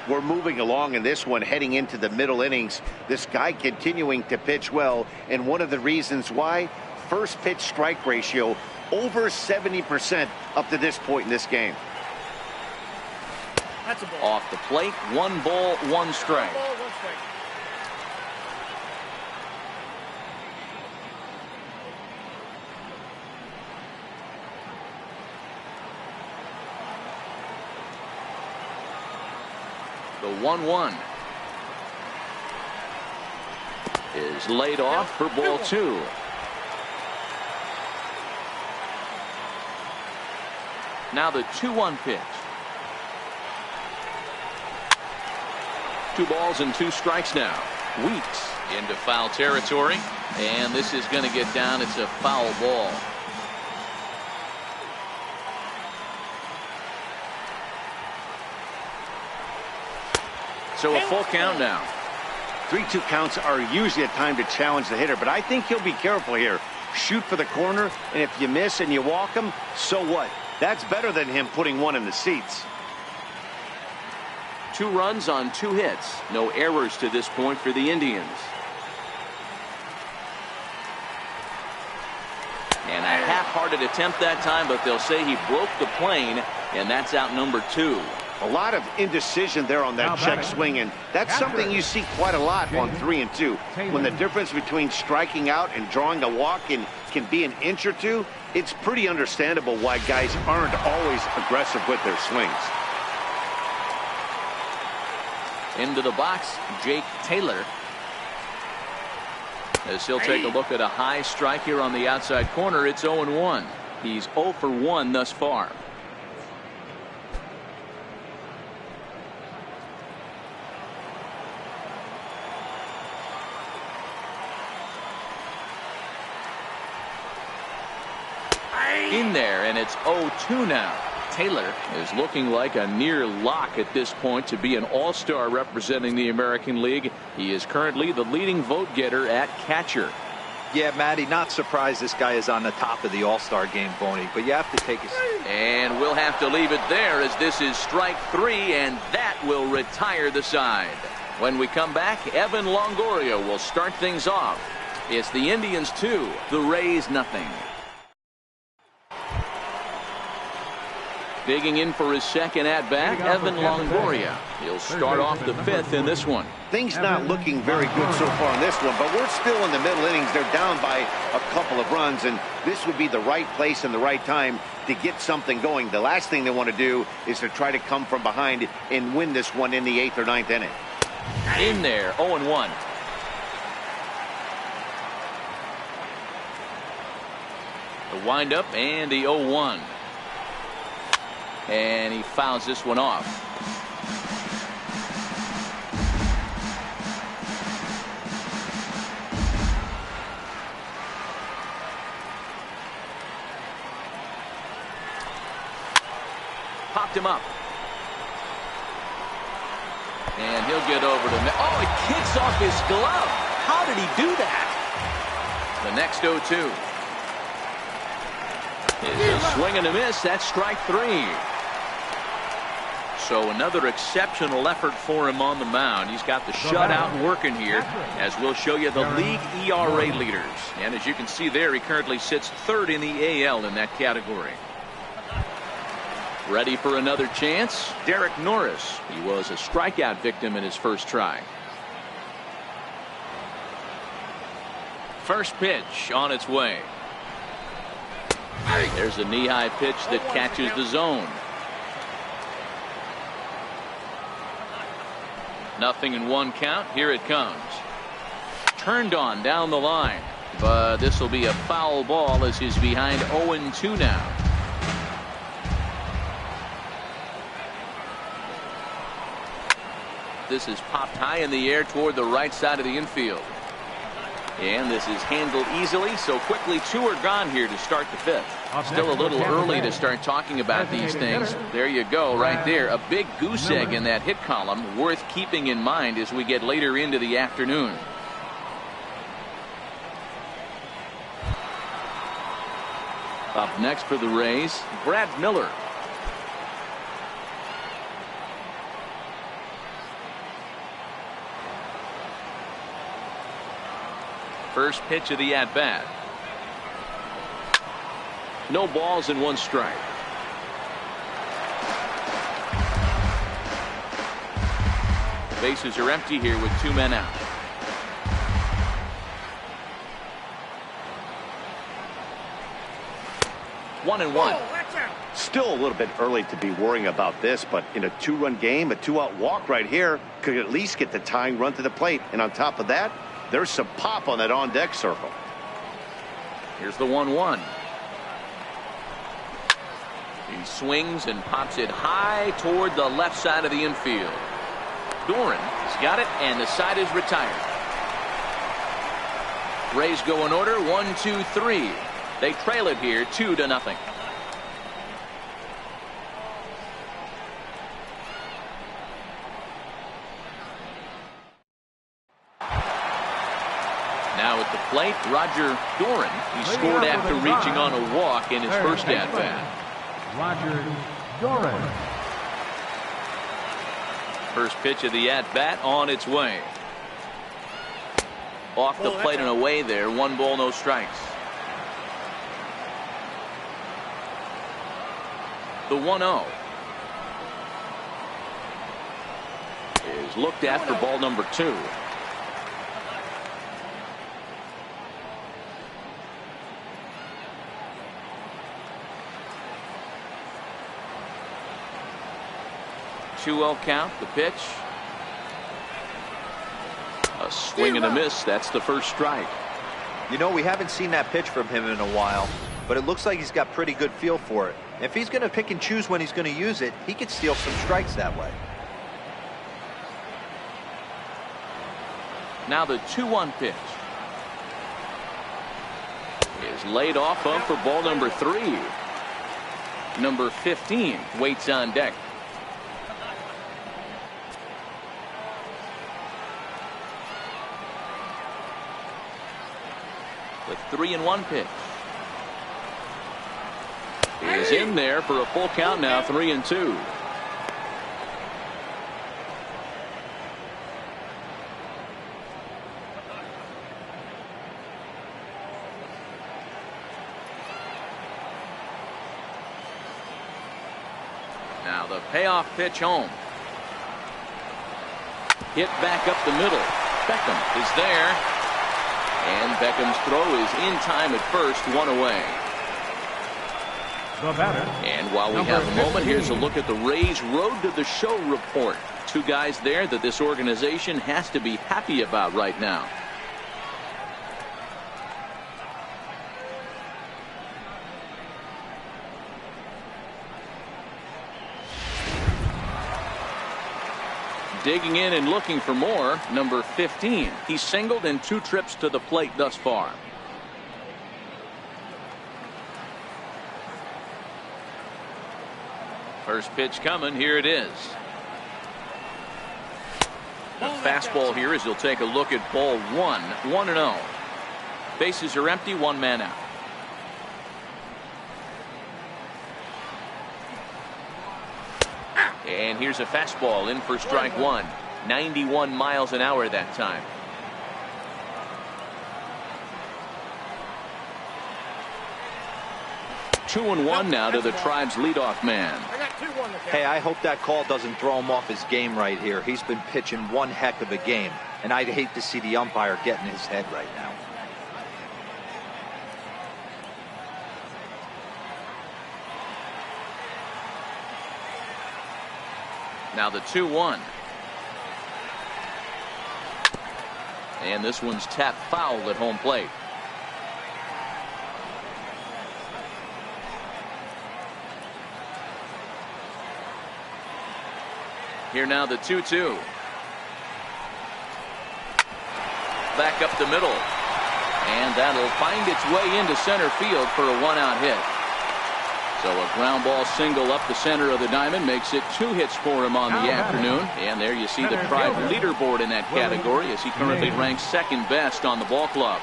[SPEAKER 2] We're moving along in this one, heading into the middle innings. This guy continuing to pitch well, and one of the reasons why, first pitch strike ratio over 70% up to this point in this game.
[SPEAKER 5] That's a ball.
[SPEAKER 1] Off the plate, 1 ball, 1 strike.
[SPEAKER 5] Ball, 1 strike.
[SPEAKER 1] The 1-1 is laid off for ball 2. Now the 2-1 pitch. 2 balls and 2 strikes now. Weeks into foul territory, and this is going to get down. It's a foul ball. So a full count now.
[SPEAKER 2] 3-2 counts are usually a time to challenge the hitter, but I think he'll be careful here. Shoot for the corner, and if you miss and you walk him, so what? That's better than him putting one in the seats.
[SPEAKER 1] 2 runs on 2 hits. No errors to this point for the Indians. And a half-hearted attempt that time, but they'll say he broke the plane, and that's out number 2.
[SPEAKER 2] A lot of indecision there on that check swing, and that's something you see quite a lot on 3 and 2. When the difference between striking out and drawing a walk can be an inch or 2, it's pretty understandable why guys aren't always aggressive with their swings.
[SPEAKER 1] Into the box, Jake Taylor. As he'll take a look at a high strike here on the outside corner, it's 0-1. He's 0 for 1 thus far. In there, and it's 0-2 now. Taylor is looking like a near lock at this point to be an all-star representing the American League. He is currently the leading vote getter at catcher.
[SPEAKER 4] Yeah, Matty, not surprised this guy is on the top of the all-star game, Boney, but you have to take a...
[SPEAKER 1] And we'll have to leave it there as this is strike 3, and that will retire the side. When we come back, Evan Longoria will start things off. It's the Indians 2, the Rays nothing. Digging in for his second at-bat, Evan Longoria. He'll start off the fifth in this one.
[SPEAKER 2] Things not looking very good so far in this one, but we're still in the middle innings. They're down by a couple of runs, and this would be the right place and the right time to get something going. The last thing they want to do is to try to come from behind and win this one in the 8th or 9th inning.
[SPEAKER 1] In there, 0-1. The windup and the 0-1. And he fouls this one off. Popped him up. And he'll get over to... Oh, it kicks off his glove. How did he do that? The next 0-2. Is a swing and a miss. That's strike 3. So another exceptional effort for him on the mound. He's got the shutout working here, as we'll show you the league ERA leaders. And as you can see there, he currently sits 3rd in the AL in that category. Ready for another chance? Derek Norris. He was a strikeout victim in his first try. First pitch on its way. There's a knee-high pitch that catches the zone. Nothing in 1 count. Here it comes. Turned on down the line. But this will be a foul ball as he's behind 0-2 now. This is popped high in the air toward the right side of the infield. And this is handled easily, so quickly 2 are gone here to start the 5th. Still a little early to start talking about these things. There you go, right there. A big goose egg in that hit column, worth keeping in mind as we get later into the afternoon. Up next for the Rays, Brad Miller. First pitch of the at-bat. No balls and 1 strike. Bases are empty here with 2 men out. One and one.
[SPEAKER 2] Still a little bit early to be worrying about this, but in a 2-run game, a 2-out walk right here could at least get the tying run to the plate. And on top of that, there's some pop on that on-deck circle.
[SPEAKER 1] Here's the 1-1. He swings and pops it high toward the left side of the infield. Doran has got it, and the side is retired. Rays go in order, 1, 2, 3. They trail it here 2-0. Now at the plate, Roger Doran. He scored after reaching on a walk in his first at-bat.
[SPEAKER 3] Roger Doran.
[SPEAKER 1] First pitch of the at-bat on its way. Off the plate and away there. 1 ball, no strikes. The 1-0 is looked at for ball number 2. Count, the pitch. A swing and a miss. That's the first strike.
[SPEAKER 4] You know, we haven't seen that pitch from him in a while, but it looks like he's got pretty good feel for it. If he's going to pick and choose when he's going to use it, he could steal some strikes that way.
[SPEAKER 1] Now the 2-1 pitch is laid off up for ball number 3. Number 15 waits on deck. The 3-1 pitch is in there for a full count now, 3-2. Now the payoff pitch home. Hit back up the middle. Beckham is there. And Beckham's throw is in time at first, one away.
[SPEAKER 3] The batter.
[SPEAKER 1] And while we have a moment, here's a look at the Rays Road to the Show report. Two guys there that this organization has to be happy about right now. Digging in and looking for more, number 15. He's singled in 2 trips to the plate thus far. First pitch coming. Here it is. The fastball here as he'll take a look at ball 1. 1-0. Bases are empty. 1 man out. And here's a fastball in for strike 1. 91 miles an hour that time. Two and one now to the Tribe's leadoff man.
[SPEAKER 4] Hey, I hope that call doesn't throw him off his game right here. He's been pitching one heck of a game, and I'd hate to see the umpire get in his head right now.
[SPEAKER 1] Now the 2-1. And this one's tapped foul at home plate. Here now the 2-2. Back up the middle. And that'll find its way into center field for a 1-out hit. So a ground ball single up the center of the diamond makes it 2 hits for him on the afternoon. And there you see the Tribe leaderboard in that category as he currently ranks second best on the ball club.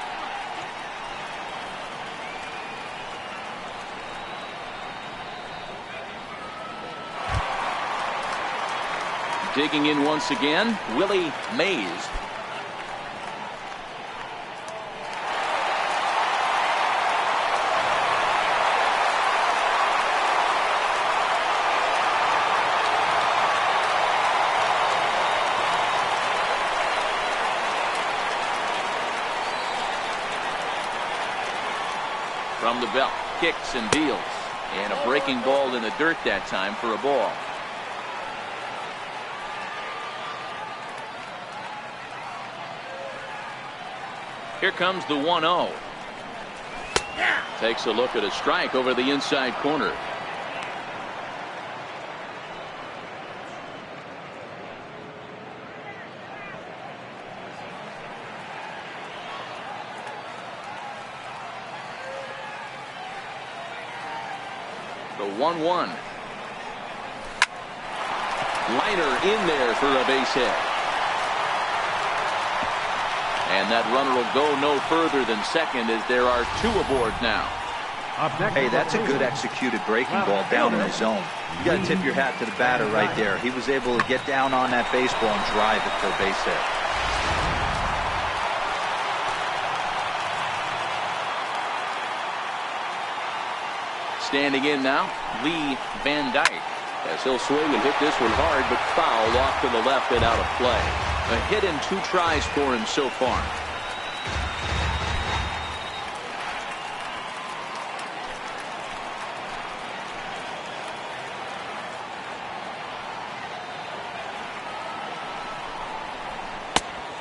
[SPEAKER 1] Digging in once again, Willie Mays. From the belt, kicks and deals. And a breaking ball in the dirt that time for a ball. Here comes the 1-0. Takes a look at a strike over the inside corner. The 1-1. Liner in there for a base hit. And that runner will go no further than second as there are 2 aboard now.
[SPEAKER 4] Hey, that's a good executed breaking ball down in the zone. You got to tip your hat to the batter right there. He was able to get down on that baseball and drive it for a base hit.
[SPEAKER 1] Standing in now, Lee Van Dyke, as he'll swing and hit this one hard, but foul off to the left and out of play. A hit in 2 tries for him so far.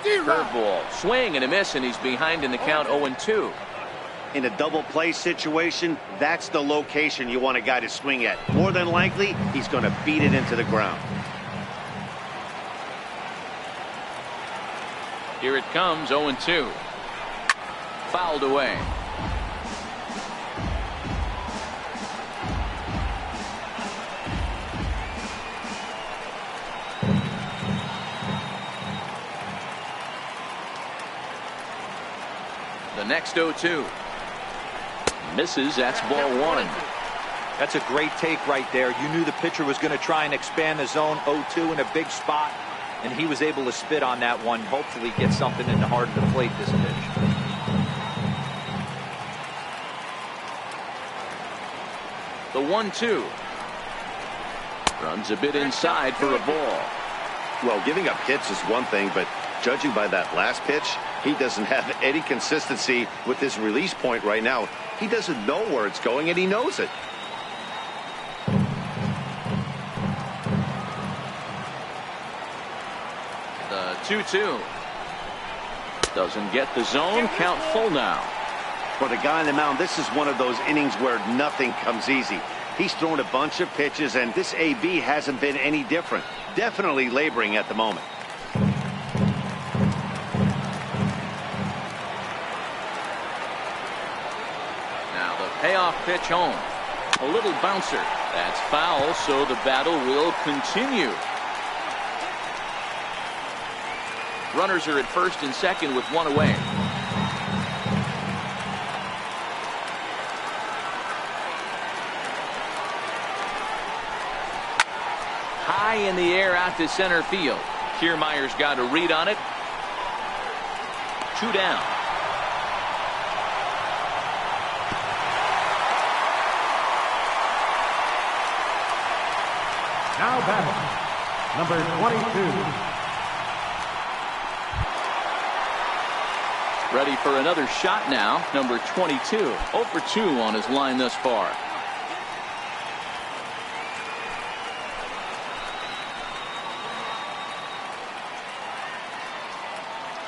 [SPEAKER 1] Curveball, swing and a miss, and he's behind in the count 0-2.
[SPEAKER 2] In a double play situation, that's the location you want a guy to swing at. More than likely, he's going to beat it into the ground.
[SPEAKER 1] Here it comes, 0-2. Fouled away. The next 0-2. Misses, that's ball 1.
[SPEAKER 4] That's a great take right there. You knew the pitcher was going to try and expand the zone. 0-2 in a big spot. And he was able to spit on that one. Hopefully get something in the heart of the plate this pitch. The 1-2.
[SPEAKER 1] Runs a bit inside for a ball.
[SPEAKER 2] Well, giving up hits is one thing, but judging by that last pitch, he doesn't have any consistency with his release point right now. He doesn't know where it's going, and he knows it.
[SPEAKER 1] The 2-2. Doesn't get the zone. Count full now.
[SPEAKER 2] For the guy on the mound, this is one of those innings where nothing comes easy. He's thrown a bunch of pitches, and this AB hasn't been any different. Definitely laboring at the moment.
[SPEAKER 1] Now the payoff pitch home. A little bouncer. That's foul, so the battle will continue. Runners are at first and second with one away. High in the air out to center field. Kiermaier's got a read on it. 2 down.
[SPEAKER 3] Now batting, number 22.
[SPEAKER 1] Ready for another shot now. Number 22. 0 for 2 on his line thus far.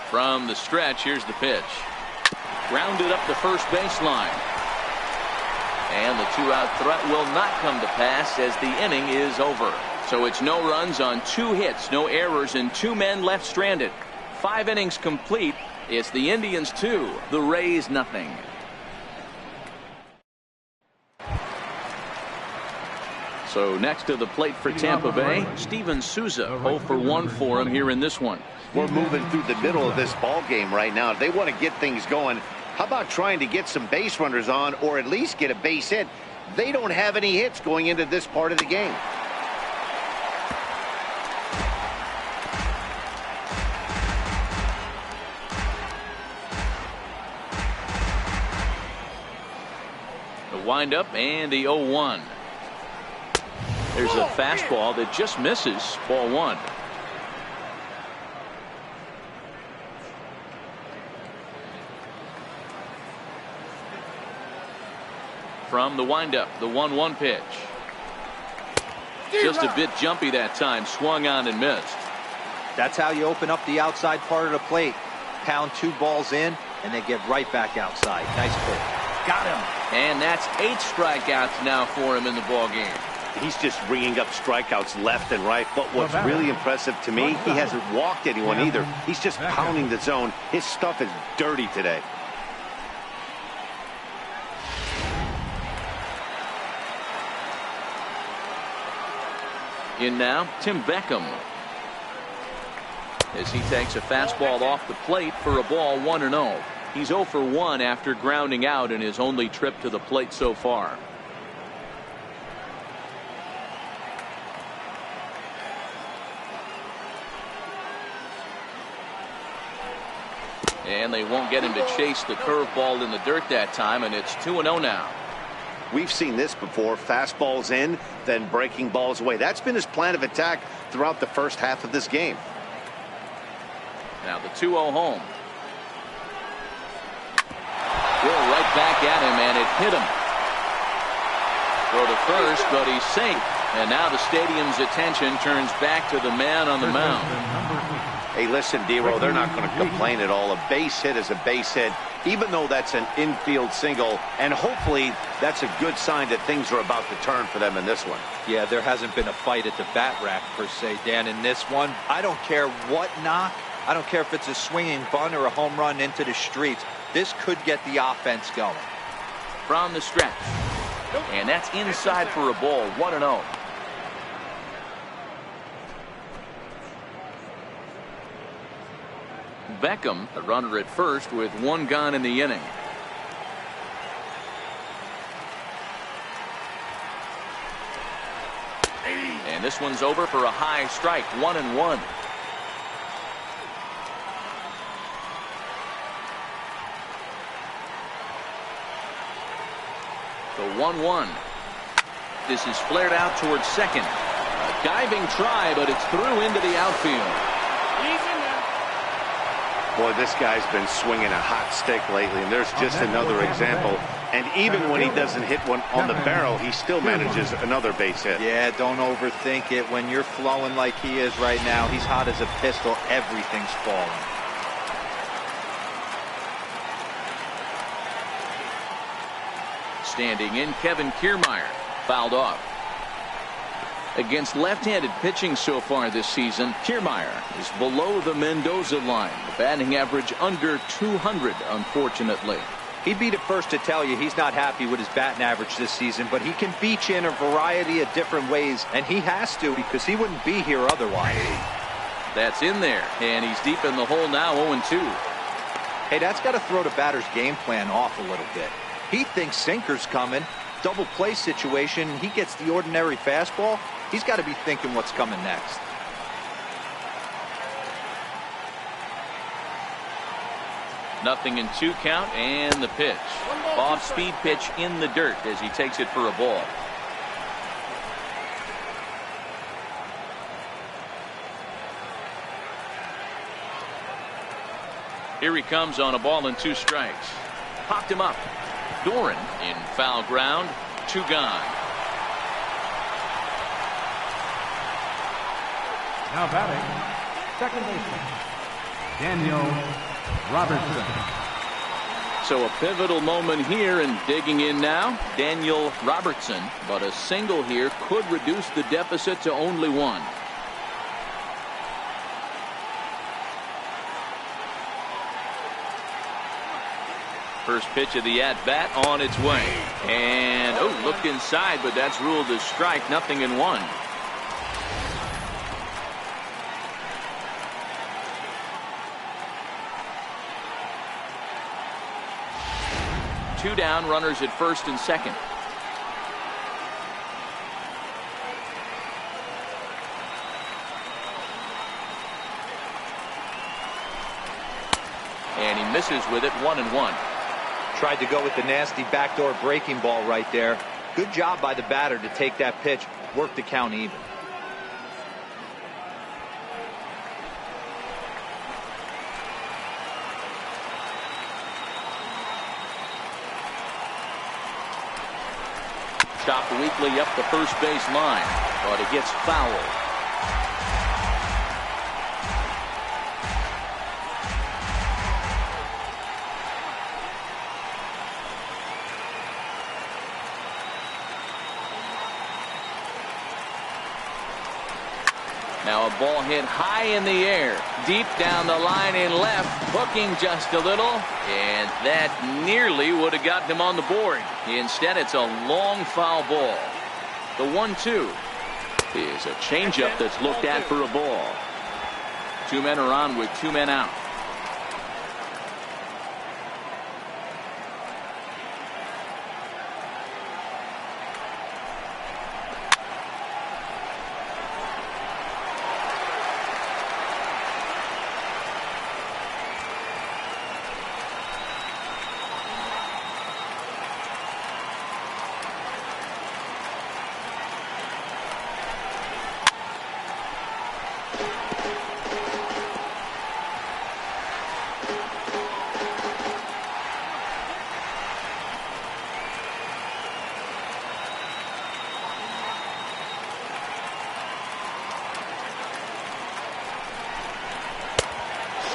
[SPEAKER 1] From the stretch, here's the pitch. Grounded up the first baseline. And the 2-out threat will not come to pass as the inning is over. So it's no runs on 2 hits, no errors, and 2 men left stranded. 5 innings complete. It's the Indians 2, the Rays nothing. So next to the plate for Tampa Bay, Steven Souza. 0 for 1 for him here in this one.
[SPEAKER 2] We're moving through the middle of this ball game right now. If they want to get things going, how about trying to get some base runners on or at least get a base hit? They don't have any hits going into this part of the game.
[SPEAKER 1] The windup and the 0-1. There's a fastball that just misses. Ball 1. From the windup, the 1-1 pitch. Just a bit jumpy that time. Swung on and missed.
[SPEAKER 4] That's how you open up the outside part of the plate. Pound 2 balls in, and they get right back outside. Nice pitch.
[SPEAKER 1] Got him. And that's 8 strikeouts now for him in the ball game.
[SPEAKER 2] He's just ringing up strikeouts left and right. But what's really impressive to me, he hasn't walked anyone either. He's just pounding the zone. His stuff is dirty today.
[SPEAKER 1] In now, Tim Beckham. As he takes a fastball off the plate for a ball 1-0. He's 0 for 1 after grounding out in his only trip to the plate so far. And they won't get him to chase the curveball in the dirt that time, and it's 2-0 now.
[SPEAKER 2] We've seen this before. Fastballs in, then breaking balls away. That's been his plan of attack throughout the first half of this game.
[SPEAKER 1] Now the 2-0 home. Throw right back at him, and it hit him. Throw to first, but he's safe. And now the stadium's attention turns back to the man on the mound.
[SPEAKER 2] Hey, listen, Dero, they're not going to complain at all. A base hit is a base hit, even though that's an infield single. And hopefully that's a good sign that things are about to turn for them in this one.
[SPEAKER 4] Yeah, there hasn't been a fight at the bat rack, per se, Dan, in this one. I don't care what knock. I don't care if it's a swinging bunt or a home run into the streets. This could get the offense going.
[SPEAKER 1] From the stretch. And that's inside for a ball. 1-0. Beckham, the runner at first with 1 gone in the inning. And this one's over for a high strike. 1-1. The 1-1. This is flared out towards second. A diving try, but it's through into the outfield.
[SPEAKER 5] Easy now.
[SPEAKER 2] Boy, this guy's been swinging a hot stick lately, and there's just another example. And even when he doesn't hit one on the barrel, he still manages another base hit.
[SPEAKER 4] Yeah, don't overthink it. When you're flowing like he is right now, he's hot as a pistol. Everything's falling.
[SPEAKER 1] Standing in, Kevin Kiermaier fouled off. Against left-handed pitching so far this season, Kiermaier is below the Mendoza line. The batting average under 200, unfortunately.
[SPEAKER 4] He'd be the first to tell you he's not happy with his batting average this season, but he can beat you in a variety of different ways, and he has to because he wouldn't be here otherwise.
[SPEAKER 1] That's in there, and he's deep in the hole now, 0-2.
[SPEAKER 4] Hey, that's got to throw the batter's game plan off a little bit. He thinks sinker's coming, double play situation, he gets the ordinary fastball. He's got to be thinking what's coming next.
[SPEAKER 1] Nothing in 2 count, and the pitch. Off-speed pitch in the dirt as he takes it for a ball. Here he comes on a ball and 2 strikes. Popped him up. Doran in foul ground. 2 gone.
[SPEAKER 3] Now batting, second baseman, Daniel Robertson.
[SPEAKER 1] So a pivotal moment here, and digging in now, Daniel Robertson. But a single here could reduce the deficit to only 1. First pitch of the at-bat on its way. And, looked inside, but that's ruled a strike, nothing in 1. Two down, runners at first and second. And he misses with it, 1-1.
[SPEAKER 4] Tried to go with the nasty backdoor breaking ball right there. Good job by the batter to take that pitch, work the count even.
[SPEAKER 1] Chopped weakly up the first base line, but it gets fouled. Now a ball hit high in the air, deep down the line in left, hooking just a little, and that nearly would have gotten him on the board. Instead, it's a long foul ball. The 1-2 is a changeup that's looked at for a ball. 2 men are on with 2 men out.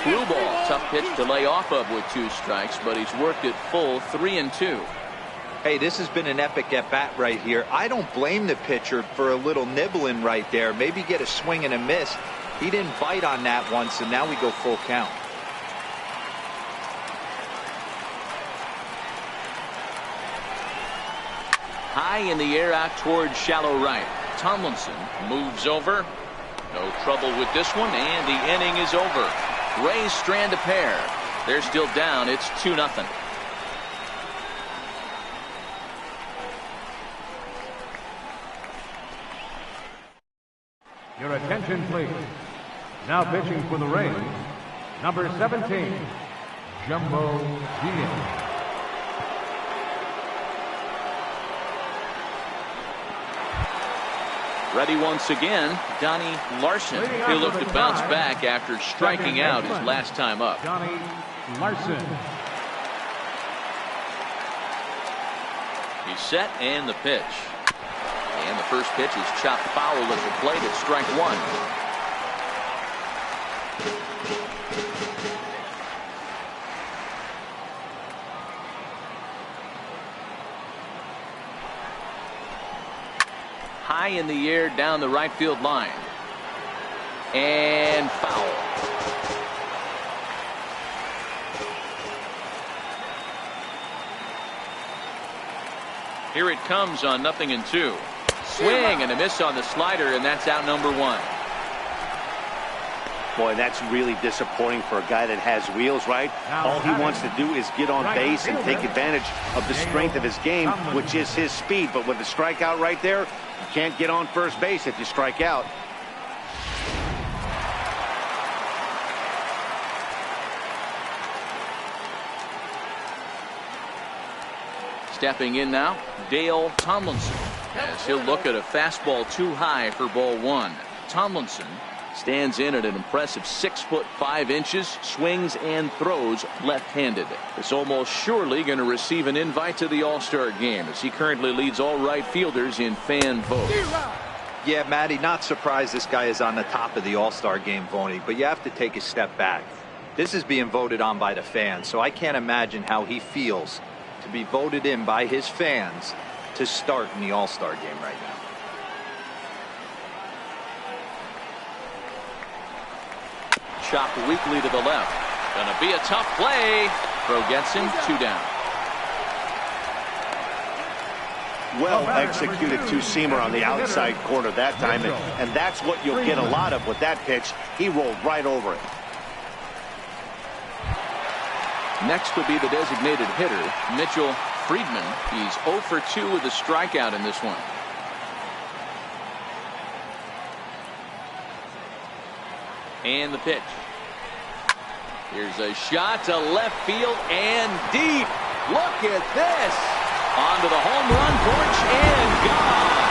[SPEAKER 1] Screwball, tough pitch to lay off of with 2 strikes, but he's worked it full, 3-2.
[SPEAKER 4] Hey, this has been an epic at-bat right here. I don't blame the pitcher for a little nibbling right there. Maybe get a swing and a miss. He didn't bite on that one, so now we go full count.
[SPEAKER 1] High in the air out towards shallow right. Tomlinson moves over. No trouble with this one, and the inning is over. Rays strand a pair. They're still down. It's 2-0.
[SPEAKER 3] Your attention, please. Now pitching for the Rays, number 17, Jumbo Diaz.
[SPEAKER 1] Ready once again, Donnie Larson. He'll look to bounce back after striking out his last time up.
[SPEAKER 3] Donnie Larson.
[SPEAKER 1] He's set and the pitch. And the first pitch is chopped foul at the plate at strike one. High in the air down the right field line. And foul. Here it comes on 0-2. Swing and a miss on the slider, and that's out number one.
[SPEAKER 2] Boy, that's really disappointing for a guy that has wheels, right? All he wants to do is get on base and take advantage of the strength of his game, which is his speed. But with the strikeout right there, you can't get on first base if you strike out.
[SPEAKER 1] Stepping in now, Dale Tomlinson, as he'll look at a fastball too high for ball one. Tomlinson stands in at an impressive 6'5", swings and throws left-handed. Is almost surely going to receive an invite to the All-Star game, as he currently leads all right fielders in fan votes.
[SPEAKER 4] Yeah, Matty, not surprised this guy is on the top of the All-Star game voting, but you have to take a step back. This is being voted on by the fans, so I can't imagine how he feels to be voted in by his fans to start in the All-Star game right now.
[SPEAKER 1] Chopped weakly to the left. Gonna be a tough play. Throw gets him, 2 down.
[SPEAKER 2] Well executed two-seamer on the outside corner that time, and that's what you'll get a lot of with that pitch. He rolled right over it.
[SPEAKER 1] Next will be the designated hitter, Mitchell Friedman. He's 0 for 2 with a strikeout in this one. And the pitch. Here's a shot to left field and deep. Look at this. Onto the home run porch and gone.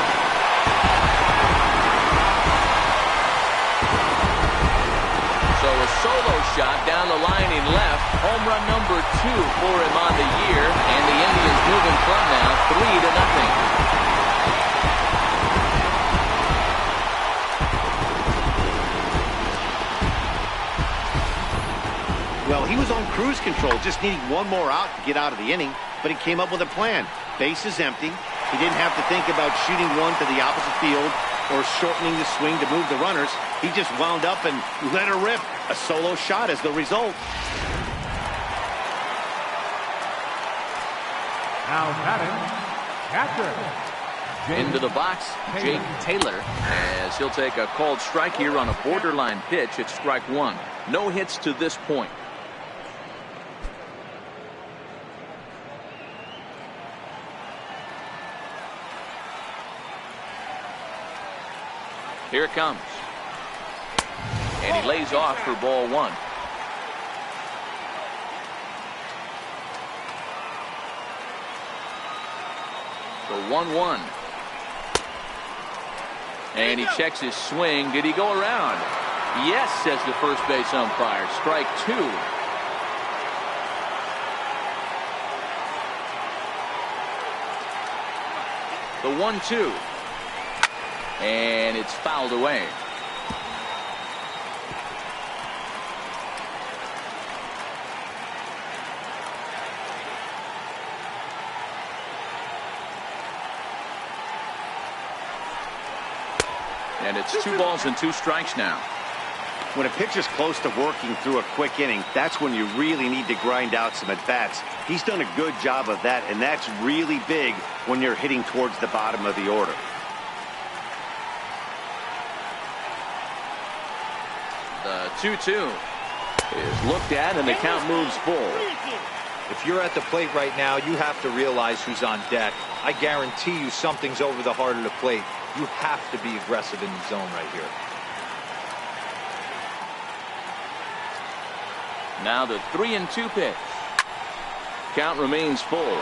[SPEAKER 1] So a solo shot down the line in left. Home run number 2 for him on the year. And the Indians moving from now 3-0.
[SPEAKER 2] Well, he was on cruise control, just needing one more out to get out of the inning, but he came up with a plan. Base is empty. He didn't have to think about shooting one to the opposite field or shortening the swing to move the runners. He just wound up and let her rip. A solo shot is the result.
[SPEAKER 3] Now batting, catcher.
[SPEAKER 1] Into the box, Jake Taylor, as he'll take a called strike here on a borderline pitch at strike one. No hits to this point. Here it comes. And he lays off for ball one. The 1-1. And he checks his swing. Did he go around? Yes, says the first base umpire. Strike 2. The 1-2. And it's fouled away. And it's 2 balls and 2 strikes now.
[SPEAKER 2] When a pitcher's close to working through a quick inning, that's when you really need to grind out some at-bats. He's done a good job of that, and that's really big when you're hitting towards the bottom of the order.
[SPEAKER 1] The 2-2 is looked at, and the count moves full.
[SPEAKER 4] If you're at the plate right now, you have to realize who's on deck. I guarantee you something's over the heart of the plate. You have to be aggressive in the zone right here.
[SPEAKER 1] Now the 3-2 pitch. Count remains full.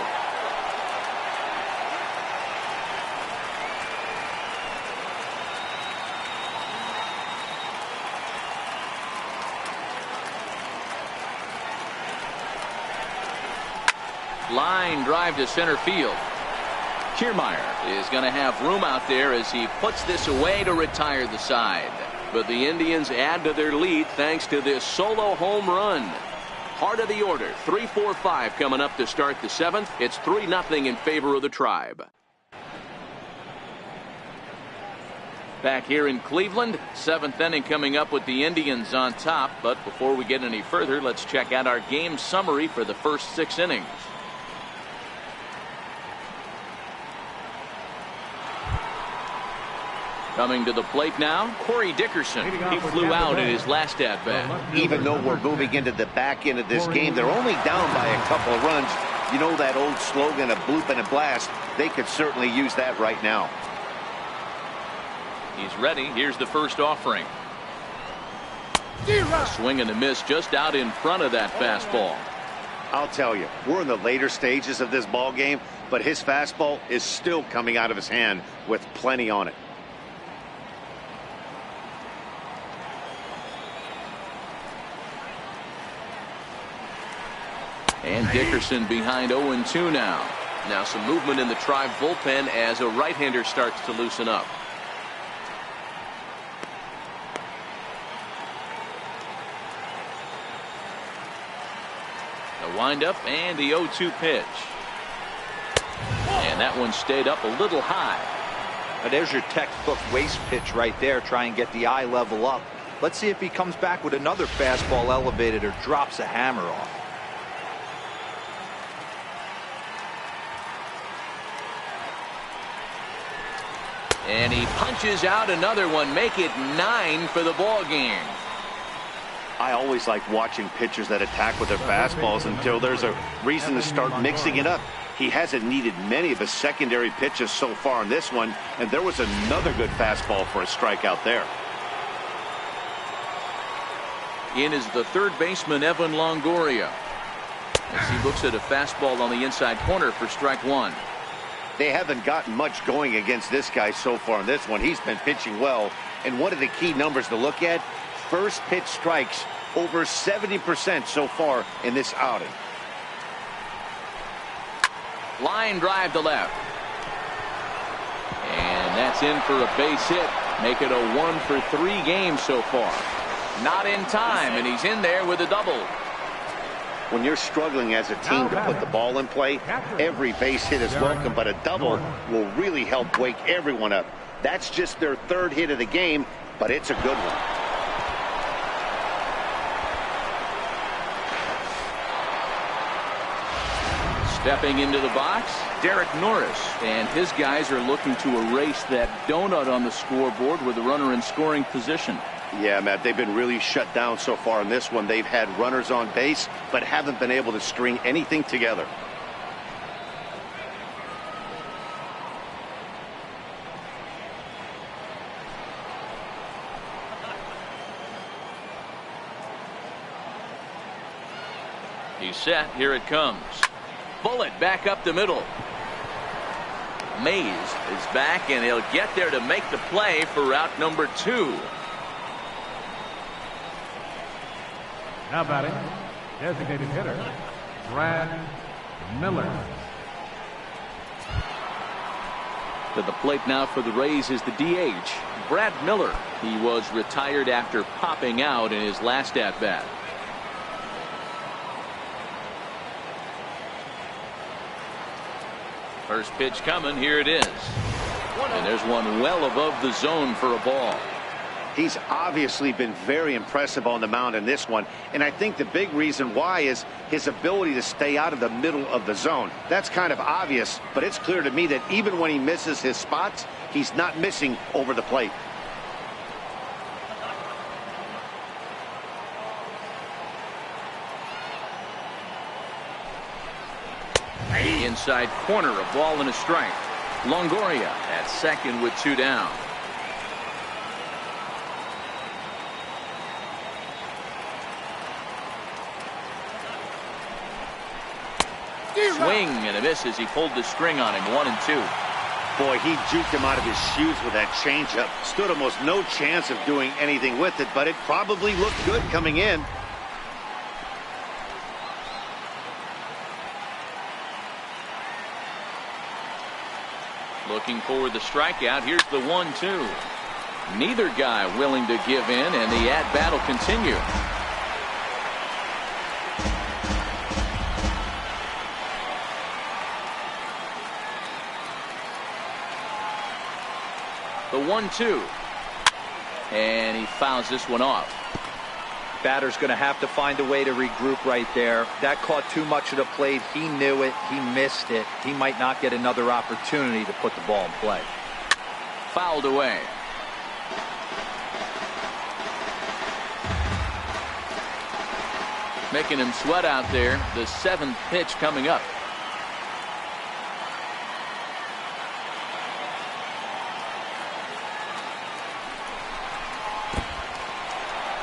[SPEAKER 1] Line drive to center field. Kiermaier is going to have room out there as he puts this away to retire the side. But the Indians add to their lead thanks to this solo home run. Heart of the order, 3-4-5 coming up to start the 7th. It's 3-0 in favor of the Tribe. Back here in Cleveland, 7th inning coming up with the Indians on top. But before we get any further, let's check out our game summary for the first 6 innings. Coming to the plate now, Corey Dickerson. He flew out in his last at-bat.
[SPEAKER 2] Even though we're moving into the back end of this game, they're only down by a couple of runs. You know that old slogan, a bloop and a blast. They could certainly use that right now.
[SPEAKER 1] He's ready. Here's the first offering. A swing and a miss just out in front of that fastball.
[SPEAKER 2] I'll tell you, we're in the later stages of this ball game, but his fastball is still coming out of his hand with plenty on it.
[SPEAKER 1] And Dickerson behind 0-2 now. Now some movement in the Tribe bullpen as a right-hander starts to loosen up. The windup and the 0-2 pitch. And that one stayed up a little high.
[SPEAKER 4] Now there's your textbook waist pitch right there. Try and get the eye level up. Let's see if he comes back with another fastball elevated or drops a hammer off.
[SPEAKER 1] And he punches out another one, make it 9 for the ball game.
[SPEAKER 2] I always like watching pitchers that attack with their fastballs until there's a reason to start mixing it up. He hasn't needed many of his secondary pitches so far in this one, and there was another good fastball for a strikeout there.
[SPEAKER 1] In is the third baseman, Evan Longoria, as he looks at a fastball on the inside corner for strike 1.
[SPEAKER 2] They haven't gotten much going against this guy so far in this one. He's been pitching well, and one of the key numbers to look at, first pitch strikes over 70% so far in this outing.
[SPEAKER 1] Line drive to left. And that's in for a base hit. Make it a 1-for-3 game so far. Not in time, and he's in there with a double.
[SPEAKER 2] When you're struggling as a team to put the ball in play, every base hit is welcome, but a double will really help wake everyone up. That's just their third hit of the game, but it's a good one.
[SPEAKER 1] Stepping into the box, Derek Norris. And his guys are looking to erase that donut on the scoreboard with a runner in scoring position.
[SPEAKER 2] Yeah, Matt, they've been really shut down so far in this one. They've had runners on base, but haven't been able to string anything together.
[SPEAKER 1] He's set. Here it comes. Bullet back up the middle. Mays is back, and he'll get there to make the play for route number 2.
[SPEAKER 3] Now batting, designated hitter, Brad Miller.
[SPEAKER 1] To the plate now for the Rays is the DH, Brad Miller. He was retired after popping out in his last at-bat. First pitch coming. Here it is. And there's one well above the zone for a ball.
[SPEAKER 2] He's obviously been very impressive on the mound in this one, and I think the big reason why is his ability to stay out of the middle of the zone. That's kind of obvious, but it's clear to me that even when he misses his spots, he's not missing over the plate.
[SPEAKER 1] Inside corner, a ball and a strike. Longoria at second with 2 down. Swing and a miss as he pulled the string on him. 1-2.
[SPEAKER 2] Boy, he juked him out of his shoes with that changeup. Stood almost no chance of doing anything with it, but it probably looked good coming in.
[SPEAKER 1] Looking for the strikeout. Here's the 1-2. Neither guy willing to give in, and the at-bat will continue. The 1-2. And he fouls this one off.
[SPEAKER 4] Batter's going to have to find a way to regroup right there. That caught too much of the plate. He knew it. He missed it. He might not get another opportunity to put the ball in play.
[SPEAKER 1] Fouled away. Making him sweat out there. The 7th pitch coming up.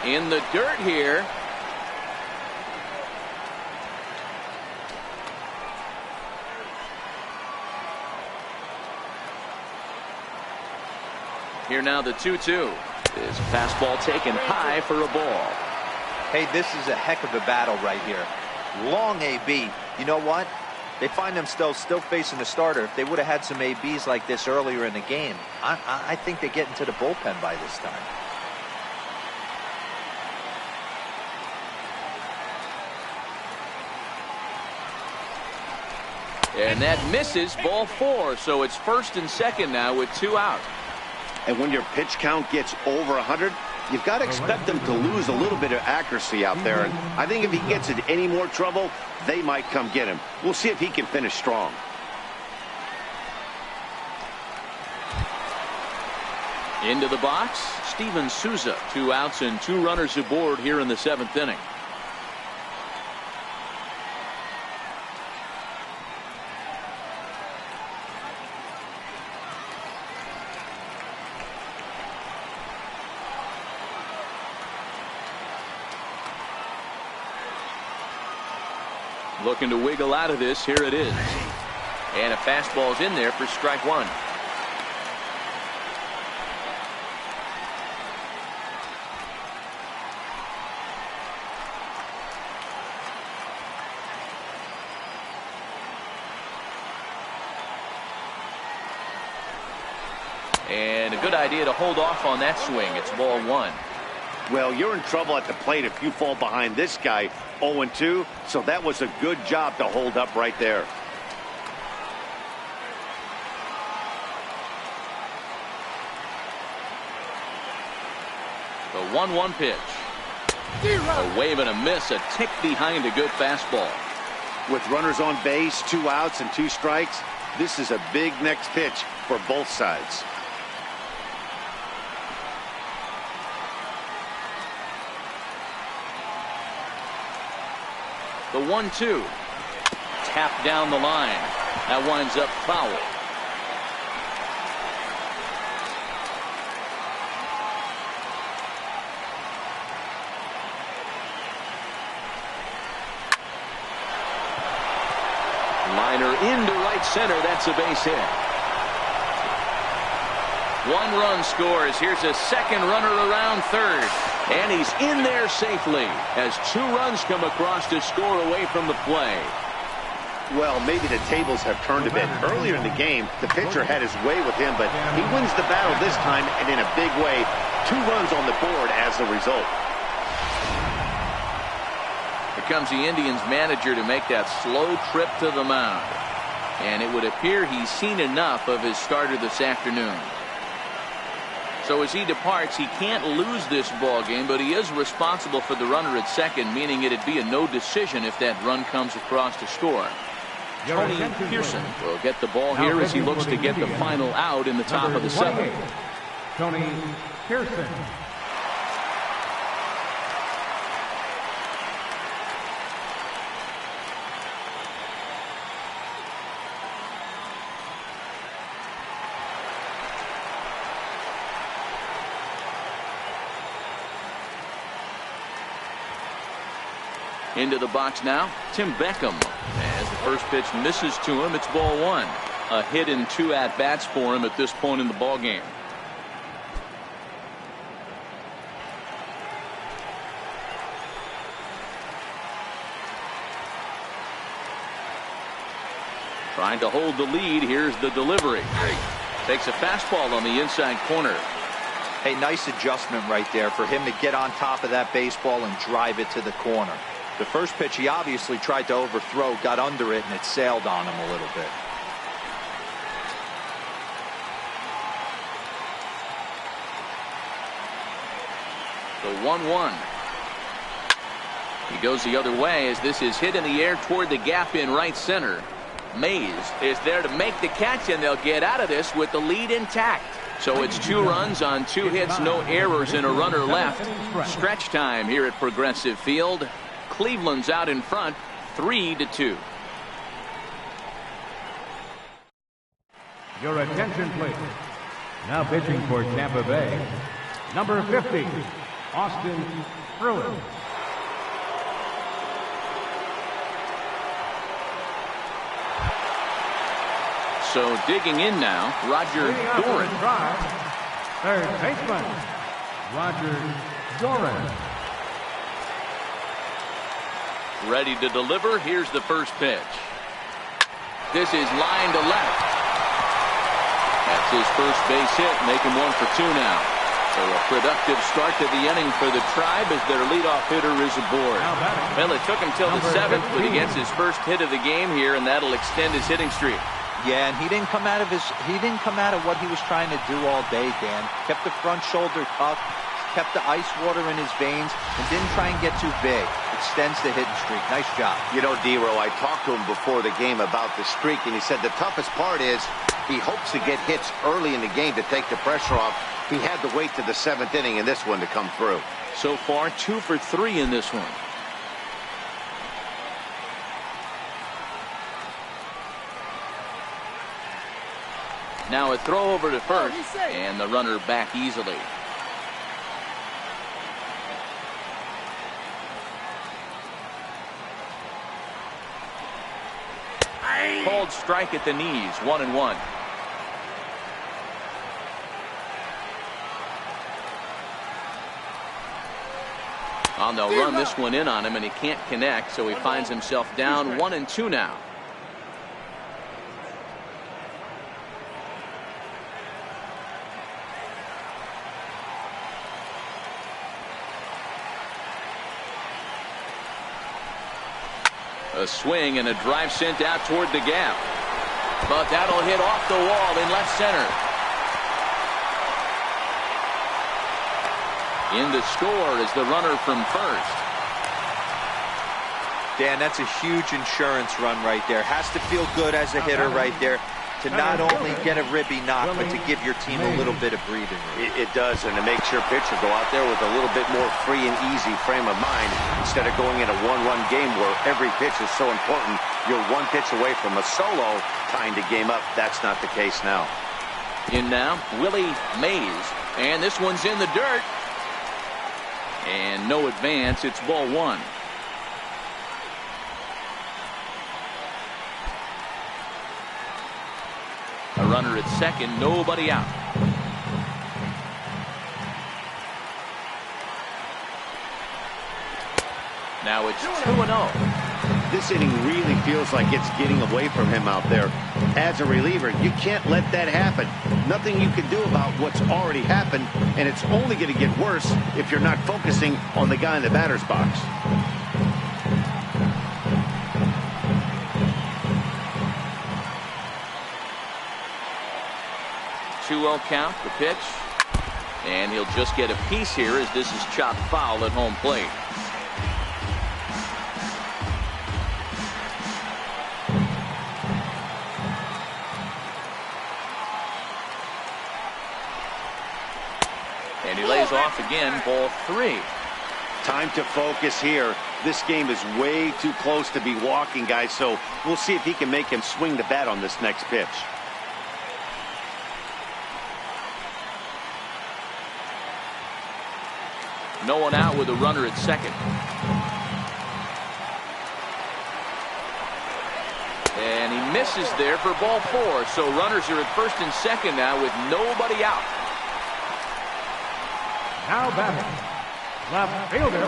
[SPEAKER 1] In the dirt here. Here now the 2-2. This fastball taken high for a ball.
[SPEAKER 4] Hey, this is a heck of a battle right here. Long AB. You know what? They find themselves still facing the starter. If they would have had some ABs like this earlier in the game, I think they get into the bullpen by this time.
[SPEAKER 1] And that misses, ball 4. So it's 1st and 2nd now with 2 out.
[SPEAKER 2] And when your pitch count gets over 100, you've got to expect them to lose a little bit of accuracy out there. And I think if he gets in any more trouble, they might come get him. We'll see if he can finish strong.
[SPEAKER 1] Into the box, Steven Souza. 2 outs and 2 runners aboard here in the 7th inning. Looking to wiggle out of this. Here it is. And a fastball's in there for strike 1. And a good idea to hold off on that swing. It's ball 1.
[SPEAKER 2] Well, you're in trouble at the plate if you fall behind this guy 0-2, so that was a good job to hold up right there.
[SPEAKER 1] The 1-1 pitch. A wave and a miss, a tick behind a good fastball.
[SPEAKER 2] With runners on base, 2 outs and 2 strikes, this is a big next pitch for both sides.
[SPEAKER 1] The 1-2. Tapped down the line. That winds up foul. Liner into right center. That's a base hit. 1 run scores. Here's a 2nd runner around 3rd. And he's in there safely as 2 runs come across to score away from the play.
[SPEAKER 2] Well, maybe the tables have turned a bit. Earlier in the game, the pitcher had his way with him, but he wins the battle this time, and in a big way. 2 runs on the board as the result.
[SPEAKER 1] Here comes the Indians manager to make that slow trip to the mound. And it would appear he's seen enough of his starter this afternoon. So as he departs, he can't lose this ball game, but he is responsible for the runner at 2nd, meaning it'd be a no decision if that run comes across to score. Tony Pearson will get the ball here as he looks to get the final out in the top of the 7th.
[SPEAKER 3] Tony Pearson.
[SPEAKER 1] Into the box now, Tim Beckham. As the first pitch misses to him, it's ball 1. A hit in 2 at-bats for him at this point in the ball game. Trying to hold the lead. Here's the delivery. Takes a fastball on the inside corner.
[SPEAKER 4] Hey, nice adjustment right there for him to get on top of that baseball and drive it to the corner. The first pitch he obviously tried to overthrow, got under it, and it sailed on him a little bit.
[SPEAKER 1] The 1-1. He goes the other way as this is hit in the air toward the gap in right center. Mays is there to make the catch, and they'll get out of this with the lead intact. So it's 2 runs on 2 hits, no errors, and a runner left. Stretch time here at Progressive Field. Cleveland's out in front, 3-2.
[SPEAKER 3] Your attention, please. Now pitching for Tampa Bay, number 50, Austin Bruin.
[SPEAKER 1] So digging in now, Roger Doran.
[SPEAKER 3] Third baseman, Roger Doran.
[SPEAKER 1] Ready to deliver. Here's the first pitch. This is line to left. That's his first base hit, making 1 for 2 now. So a productive start to the inning for the Tribe as their leadoff hitter is aboard. Well, it took him till the 7th, but he gets his first hit of the game here, and that'll extend his hitting streak.
[SPEAKER 4] Yeah, and he didn't come out of what he was trying to do all day, Dan. Kept the front shoulder tucked, kept the ice water in his veins, and didn't try and get too big. Extends the hitting streak. Nice job.
[SPEAKER 2] You know, D-Row, I talked to him before the game about the streak, and he said the toughest part is he hopes to get hits early in the game to take the pressure off. He had to wait to the 7th inning in this one to come through.
[SPEAKER 1] So far, 2 for 3 in this one. Now a throw over to first, and the runner back easily. Called strike at the knees, 1-1. On they'll run this one in on him, and he can't connect, so he finds himself down 1-2 now. A swing and a drive sent out toward the gap. But that'll hit off the wall in left center. In to score is the runner from first.
[SPEAKER 4] Dan, that's a huge insurance run right there. Has to feel good as a hitter right there to not only get a ribby knock, but to give your team a little bit of breathing room.
[SPEAKER 2] It does, and it makes your pitcher go out there with a little bit more free and easy frame of mind instead of going in a one-run game where every pitch is so important. You're 1 pitch away from a solo tying the game up. That's not the case now.
[SPEAKER 1] In now, Willie Mays, and this one's in the dirt. And no advance. It's ball 1. A runner at second, nobody out. Now it's 2-0.
[SPEAKER 2] This inning really feels like it's getting away from him out there. As a reliever, you can't let that happen. Nothing you can do about what's already happened, and it's only going to get worse if you're not focusing on the guy in the batter's box.
[SPEAKER 1] 2-0 count, the pitch. And he'll just get a piece here as this is chopped foul at home plate. And he lays off again, ball 3.
[SPEAKER 2] Time to focus here. This game is way too close to be walking, guys, so we'll see if he can make him swing the bat on this next pitch.
[SPEAKER 1] No one out with a runner at second. And he misses there for ball 4. So runners are at first and second now with nobody out.
[SPEAKER 3] Now batting, left fielder,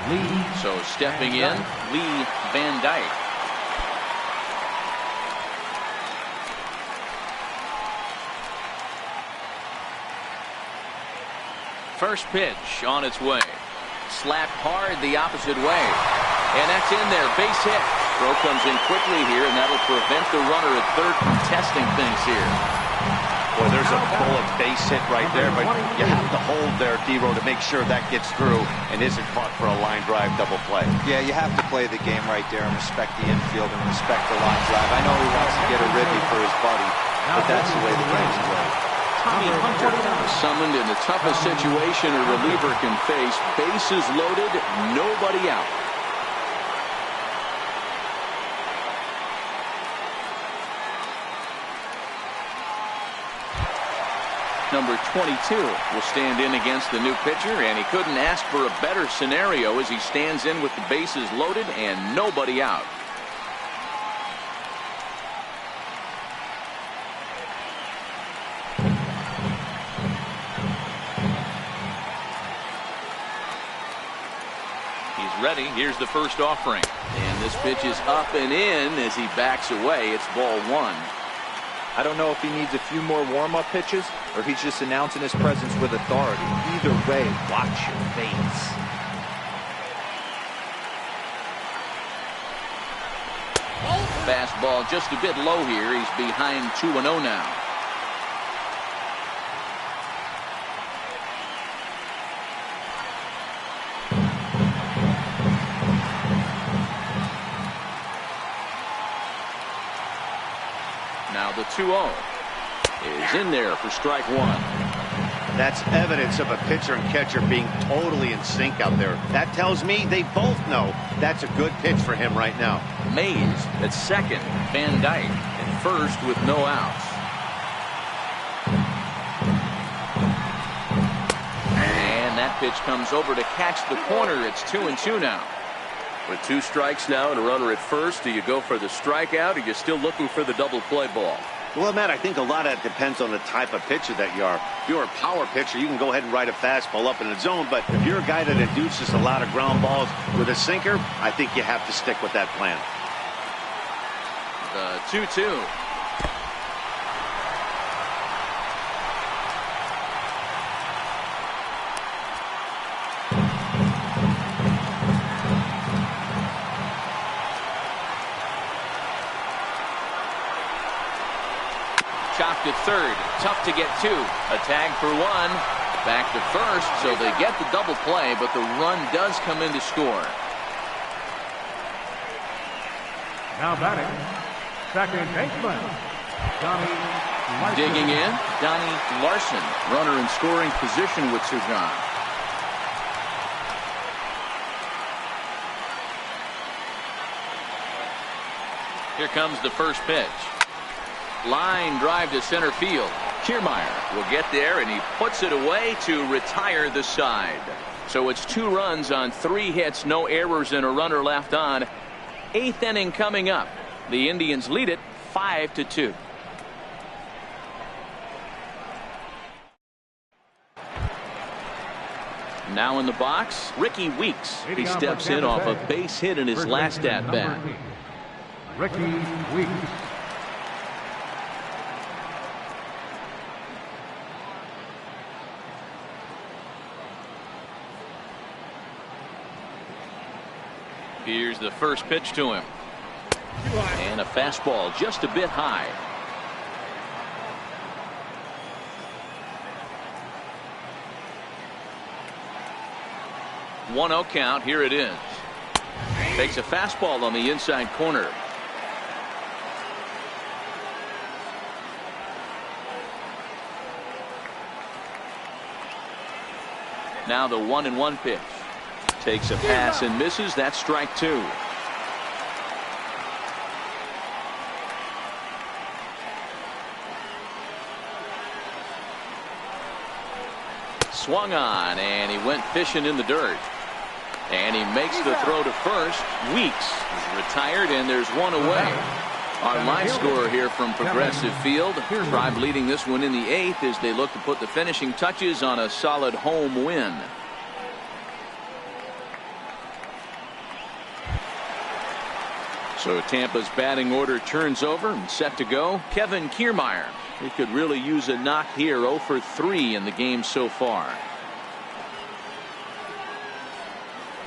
[SPEAKER 3] Lee.
[SPEAKER 1] So stepping in, Lee Van Dyke. First pitch on its way. Slapped hard the opposite way. And that's in there. Base hit. Throw comes in quickly here, and that'll prevent the runner at third from testing things here.
[SPEAKER 2] Boy, there's a bullet base hit right there, but you have to hold there, D-Row, to make sure that gets through and isn't caught for a line drive double play.
[SPEAKER 4] Yeah, you have to play the game right there and respect the infield and respect the line drive. I know he wants to get a ribby for his buddy, but that's the way the game's played.
[SPEAKER 1] Tommy Hunter summoned in the toughest situation a reliever can face. Bases loaded, nobody out. Number 22 will stand in against the new pitcher, and he couldn't ask for a better scenario as he stands in with the bases loaded and nobody out. He's ready. Here's the first offering. And this pitch is up and in as he backs away. It's ball one.
[SPEAKER 4] I don't know if he needs a few more warm-up pitches or if he's just announcing his presence with authority. Either way, watch your face.
[SPEAKER 1] Fastball just a bit low here. He's behind 2-0 now. Now the 2-0 is in there for strike one.
[SPEAKER 2] That's evidence of a pitcher and catcher being totally in sync out there. That tells me they both know that's a good pitch for him right now.
[SPEAKER 1] Mays at second, Van Dyke at first with no outs. And that pitch comes over to catch the corner. It's 2-2 now.
[SPEAKER 6] With 2 strikes now and a runner at first, do you go for the strikeout or are you still looking for the double play ball?
[SPEAKER 2] Well, Matt, I think a lot of that depends on the type of pitcher that you are. If you're a power pitcher, you can go ahead and ride a fastball up in the zone. But if you're a guy that induces a lot of ground balls with a sinker, I think you have to stick with that plan.
[SPEAKER 1] The 2-2. Chopped at third. Tough to get 2. A tag for 1. Back to first, so they get the double play, but the run does come in to score.
[SPEAKER 3] Now batting, second baseman, Donnie Larson.
[SPEAKER 1] Digging in, Donnie Larson. Runner in scoring position with 2 gone. Here comes the first pitch. Line drive to center field. Kiermaier will get there, and he puts it away to retire the side. So it's 2 runs on 3 hits, no errors, and a runner left on. 8th inning coming up. The Indians lead it 5-2. Now in the box, Ricky Weeks. He steps in off a base hit in his last at-bat.
[SPEAKER 3] Ricky Weeks.
[SPEAKER 1] Here's the first pitch to him. And a fastball just a bit high. One 0 count. Here it is. Takes a fastball on the inside corner. Now the 1-1 pitch. Takes a pass and misses. That's strike 2. Swung on, and he went fishing in the dirt. And he makes the throw to first. Weeks is retired, and there's 1 away. Our live score here from Progressive Field. Tribe leading this one in the 8th as they look to put the finishing touches on a solid home win. So Tampa's batting order turns over and set to go. Kevin Kiermaier. He could really use a knock here. 0 for 3 in the game so far.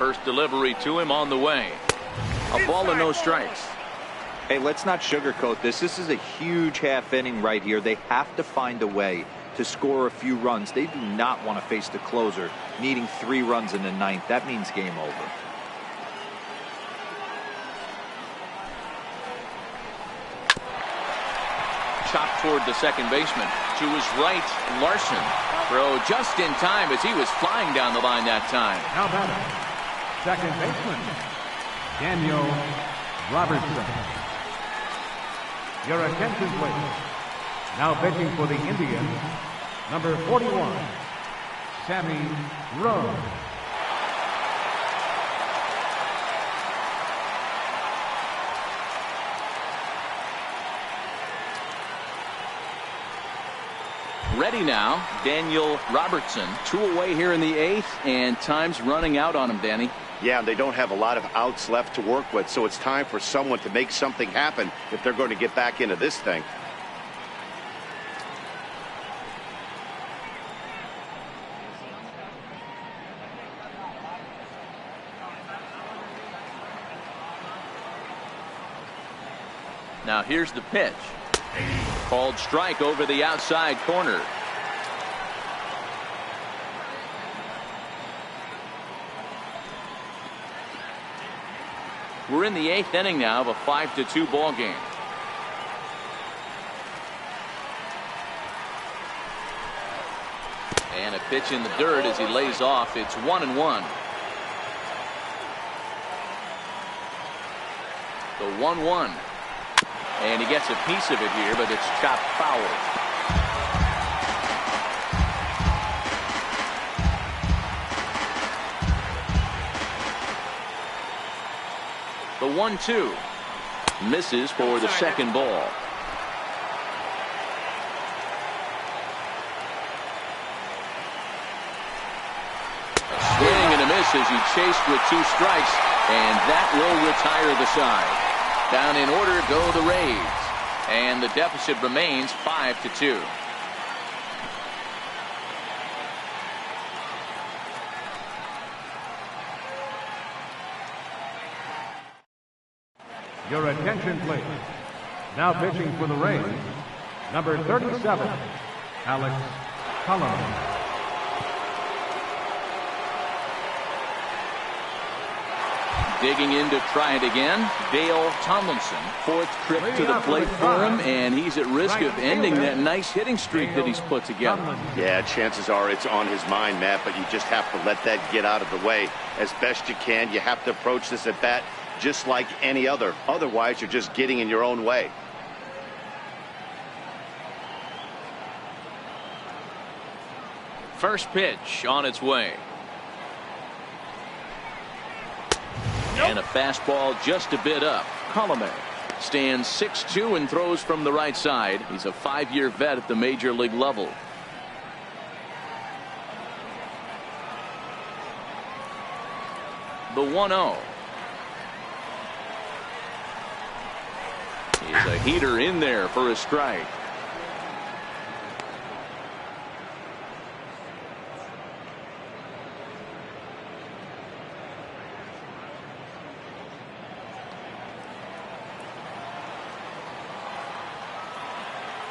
[SPEAKER 1] First delivery to him on the way. A ball and no strikes.
[SPEAKER 4] Hey, let's not sugarcoat this. This is a huge half inning right here. They have to find a way to score a few runs. They do not want to face the closer needing 3 runs in the 9th. That means game over.
[SPEAKER 1] Chopped toward the second baseman. To his right, Larson. Throw just in time as he was flying down the line that time.
[SPEAKER 3] Now batting, second baseman, Daniel Robertson. Your attention, please. Now pitching for the Indians, number 41, Sammy Rose.
[SPEAKER 1] Ready now, Daniel Robertson. 2 away here in the 8th, and time's running out on him, Danny.
[SPEAKER 2] Yeah, they don't have a lot of outs left to work with, so it's time for someone to make something happen if they're going to get back into this thing.
[SPEAKER 1] Now here's the pitch. Called strike over the outside corner. We're in the 8th inning now of a 5-2 ball game. And a pitch in the dirt as he lays off. It's 1-1. The 1-1. And he gets a piece of it here, but it's chopped foul. The 1-2 misses for the second ball. A swing and a miss as he chased with 2 strikes, and that will retire the side. Down in order go the Rays, and the deficit remains 5-2.
[SPEAKER 3] Your attention, please. Now pitching for the Rays, number 37, Alex Colomé.
[SPEAKER 1] Digging in to try it again, Dale Tomlinson. 4th trip to the plate for him, and he's at risk of ending that nice hitting streak that he's put together.
[SPEAKER 2] Yeah, chances are it's on his mind, Matt, but you just have to let that get out of the way as best you can. You have to approach this at bat just like any other. Otherwise, you're just getting in your own way.
[SPEAKER 1] First pitch on its way. And a fastball just a bit up. Colomé stands 6'2" and throws from the right side. He's a 5-year vet at the major league level. The 1-0. He's a heater in there for a strike.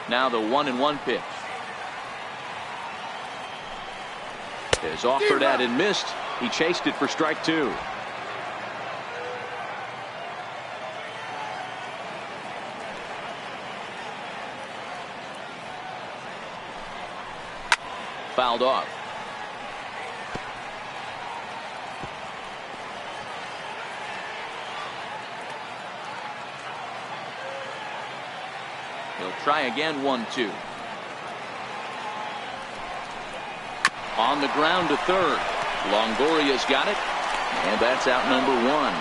[SPEAKER 1] Now the 1-1 pitch. Is offered at and missed. He chased it for strike 2. Fouled off. He'll try again. 1-2. On the ground to third. Longoria's got it, and that's out number 1.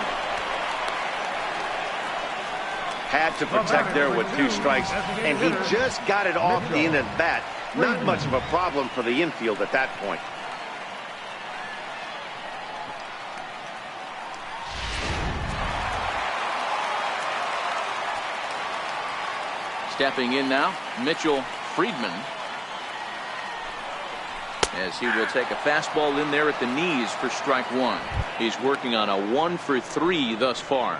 [SPEAKER 2] Had to protect there with 2 strikes, and he just got it off the end of the bat. Not much of a problem for the infield at that point.
[SPEAKER 1] Stepping in now, Mitchell Friedman, as he will take a fastball in there at the knees for strike 1. He's working on a 1-for-3 thus far.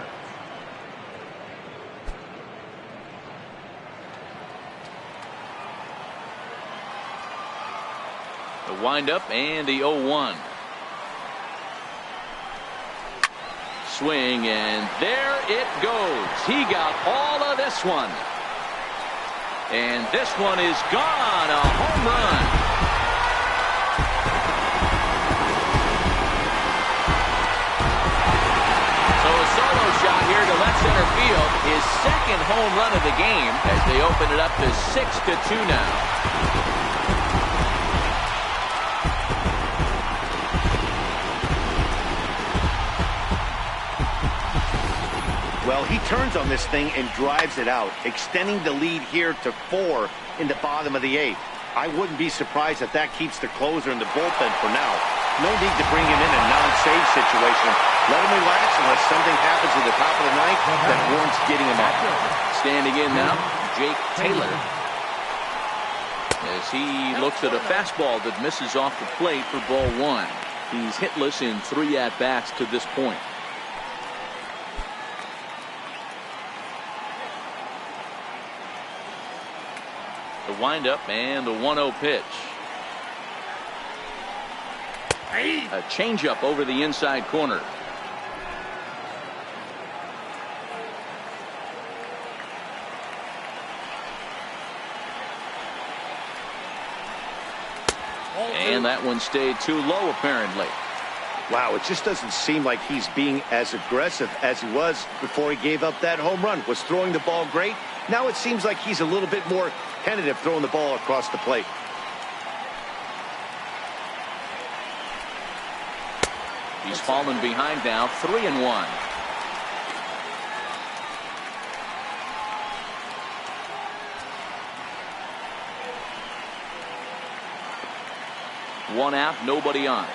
[SPEAKER 1] The windup and the 0-1. Swing, and there it goes. He got all of this one. And this one is gone. A home run. So a solo shot here to left center field. His second home run of the game as they open it up to 6-2 now.
[SPEAKER 2] Well, he turns on this thing and drives it out, extending the lead here to 4 in the bottom of the 8th. I wouldn't be surprised if that keeps the closer in the bullpen for now. No need to bring him in a non-save situation. Let him relax unless something happens at the top of the 9th that warrants getting him up.
[SPEAKER 1] Standing in now, Jake Taylor. As he looks at a fastball that misses off the plate for ball 1. He's hitless in 3 at-bats to this point. The windup and the 1-0 pitch. A changeup over the inside corner. And that one stayed too low, apparently.
[SPEAKER 2] Wow, it just doesn't seem like he's being as aggressive as he was before he gave up that home run. Was throwing the ball great. Now it seems like he's a little bit more tentative throwing the ball across the plate.
[SPEAKER 1] He's fallen behind now, 3-1. One out, nobody on.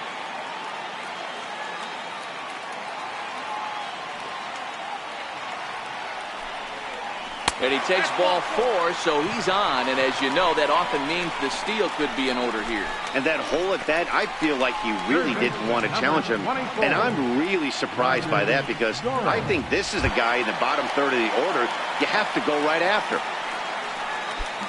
[SPEAKER 1] And he takes ball 4, so he's on. And as you know, that often means the steal could be in order here.
[SPEAKER 2] And that hole at bat, I feel like he really didn't want to challenge him. And I'm really surprised by that because I think this is a guy in the bottom third of the order you have to go right after.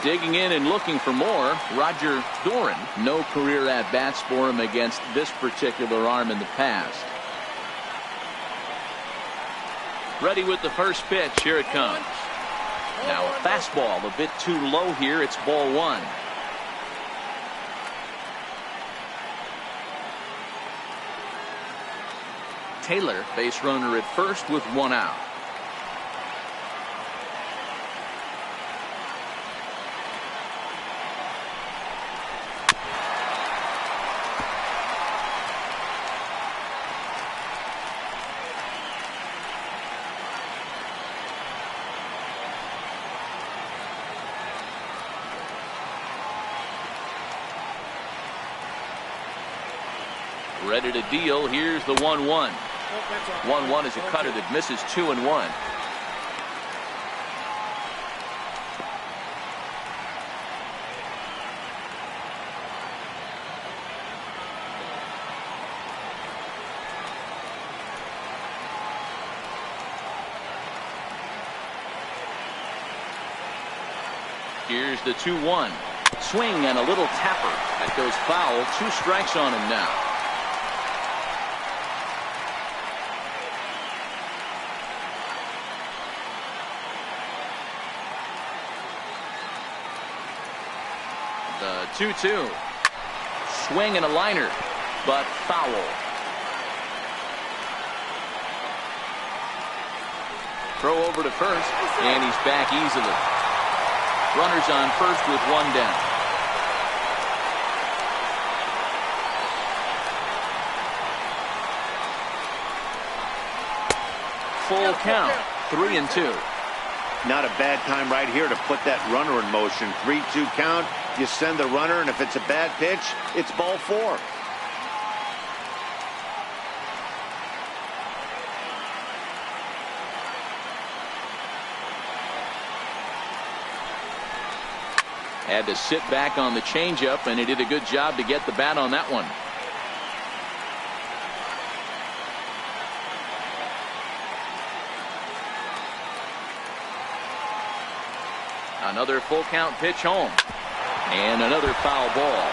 [SPEAKER 1] Digging in and looking for more, Roger Doran. No career at-bats for him against this particular arm in the past. Ready with the first pitch. Here it comes. Now a fastball a bit too low here. It's ball 1. Taylor, base runner at first with 1 out. Ready to deal. Here's the 1-1. 1-1 is a cutter that misses 2-1. Here's the 2-1. Swing and a little tapper. That goes foul. 2 strikes on him now. The 2-2. Swing and a liner, but foul. Throw over to first, and he's back easily. Runners on first with 1 down. Full count, 3-2.
[SPEAKER 2] Not a bad time right here to put that runner in motion. 3-2 count. You send the runner, and if it's a bad pitch, it's ball 4.
[SPEAKER 1] Had to sit back on the changeup, and he did a good job to get the bat on that one. Another full count pitch home. And another foul ball.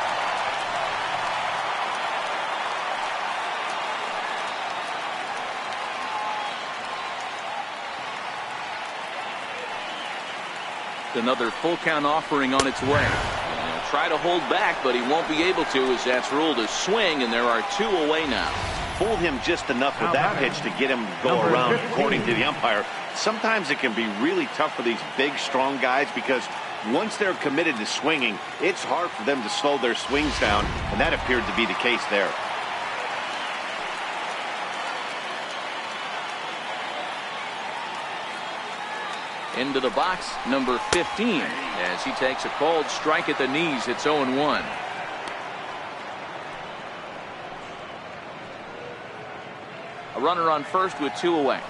[SPEAKER 1] Another full count offering on its way. And he'll try to hold back, but he won't be able to, as that's ruled a swing, and there are 2 away now.
[SPEAKER 2] Fooled him just enough with that pitch to get him to go around, according to the umpire. Sometimes it can be really tough for these big, strong guys because once they're committed to swinging, it's hard for them to slow their swings down, and that appeared to be the case there.
[SPEAKER 1] Into the box, number 15, as he takes a called strike at the knees. It's 0-1. A runner on first with 2 away.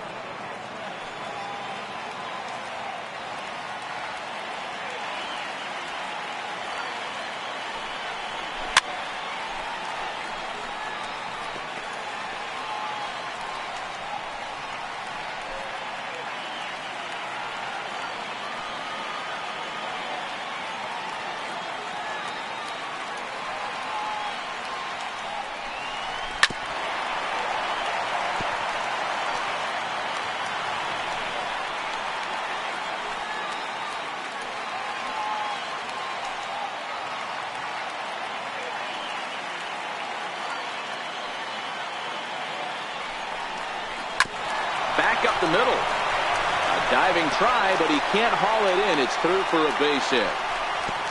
[SPEAKER 1] Back up the middle. A diving try, but he can't haul it in. It's through for a base hit.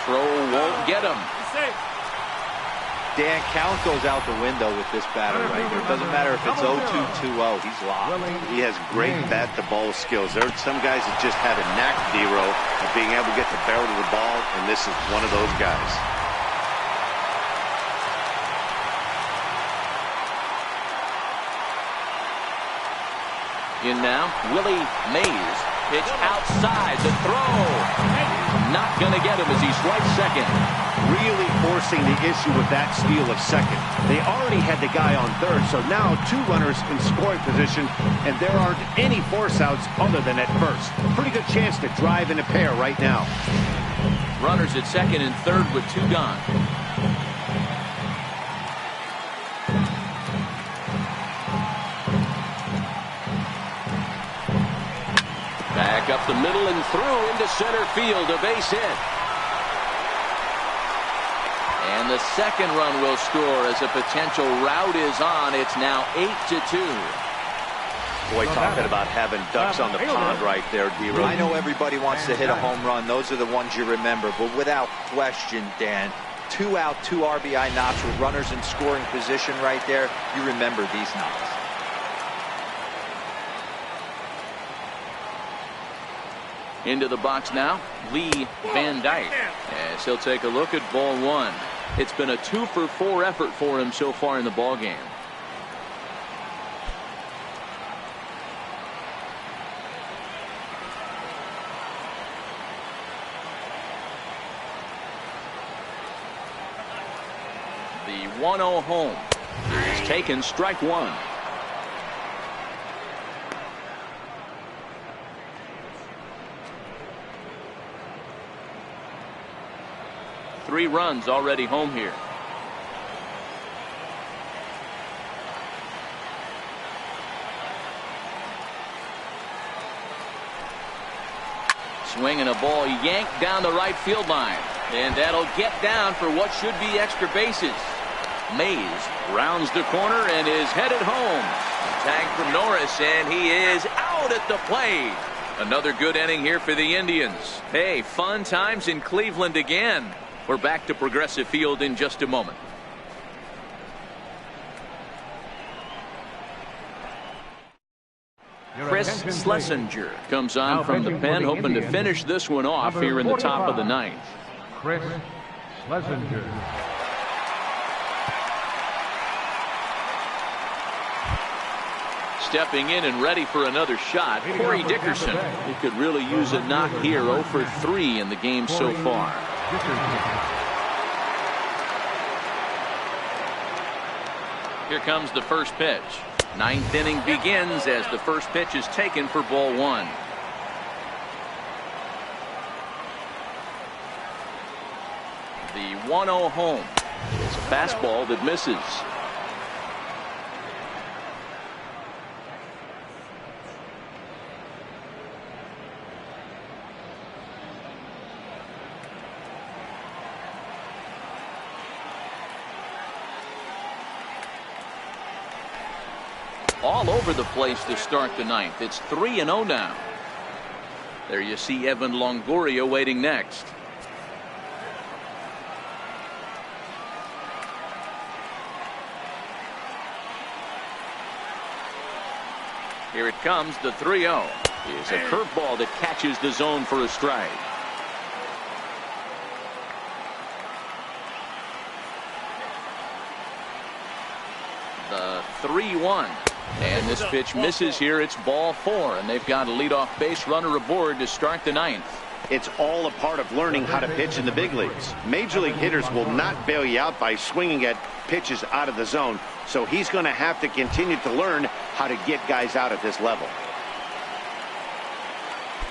[SPEAKER 1] Throw won't get him.
[SPEAKER 4] Dan, count goes out the window with this batter right here. It doesn't matter if it's 0-2, 2-0. He's locked.
[SPEAKER 2] He has great bat-to-ball skills. There are some guys that just have a knack, D-Row, of being able to get the barrel to the ball, and this is one of those guys.
[SPEAKER 1] In now, Willie Mays. Pitch outside. The throw. Not going to get him as he swipes second.
[SPEAKER 2] Really forcing the issue with that steal of second. They already had the guy on third, so now 2 runners in scoring position, and there aren't any force outs other than at first. Pretty good chance to drive in a pair right now.
[SPEAKER 1] Runners at second and third with 2 gone. Back up the middle and through into center field. A base hit. And the second run will score as a potential rout is on. It's now 8-2.
[SPEAKER 2] Boy, talking about having ducks on the pond right there, D-Row.
[SPEAKER 4] I know everybody wants to hit a home run. Those are the ones you remember. But without question, Dan, 2 out, 2 RBI knocks with runners in scoring position right there. You remember these knocks.
[SPEAKER 1] Into the box now, Lee Van Dyke, as he'll take a look at ball 1. It's been a 2-for-4 effort for him so far in the ball game. The 1-0 home is taken, strike 1. Three runs already home here. Swinging a ball yanked down the right field line. And that'll get down for what should be extra bases. Mays rounds the corner and is headed home. Tag from Norris, and he is out at the plate. Another good inning here for the Indians. Hey, fun times in Cleveland again. We're back to Progressive Field in just a moment. Chris Schlesinger comes on from the pen, hoping to finish this one off here in the top of the ninth.
[SPEAKER 3] Chris Schlesinger.
[SPEAKER 1] Stepping in and ready for another shot, Corey Dickerson. He could really use a knock here. 0 for 3 in the game so far. Here comes the first pitch. Ninth inning begins as the first pitch is taken for ball 1. The 1-0 home. It's a fastball that misses. All over the place to start the ninth. It's 3-0 now. There you see Evan Longoria waiting next. Here it comes, the 3-0. Is a curveball that catches the zone for a strike. The 3-1. And this pitch misses here. It's ball 4, and they've got a leadoff base runner aboard to start the ninth.
[SPEAKER 2] It's all a part of learning how to pitch in the big leagues. Major league hitters will not bail you out by swinging at pitches out of the zone, so he's going to have to continue to learn how to get guys out at this level.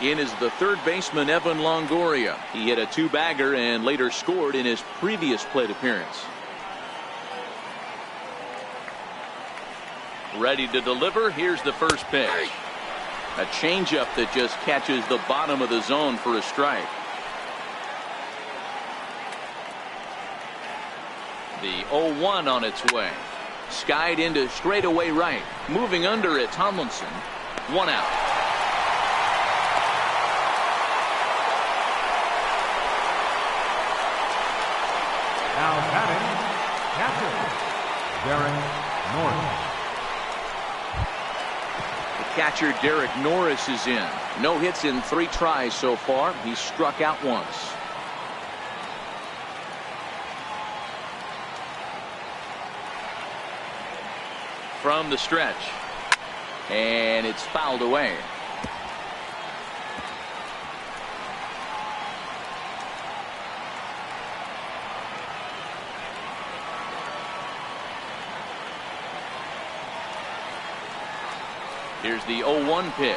[SPEAKER 1] In is the third baseman, Evan Longoria. He hit a 2-bagger and later scored in his previous plate appearance. Ready to deliver. Here's the first pitch. A changeup that just catches the bottom of the zone for a strike. The 0-1 on its way. Skied into straightaway right. Moving under it, Tomlinson. 1 out.
[SPEAKER 3] Now batting, catcher, Derek Norris.
[SPEAKER 1] Catcher Derek Norris is in. No hits in 3 tries so far. He's struck out once. From the stretch. And it's fouled away. Here's the 0-1 pitch.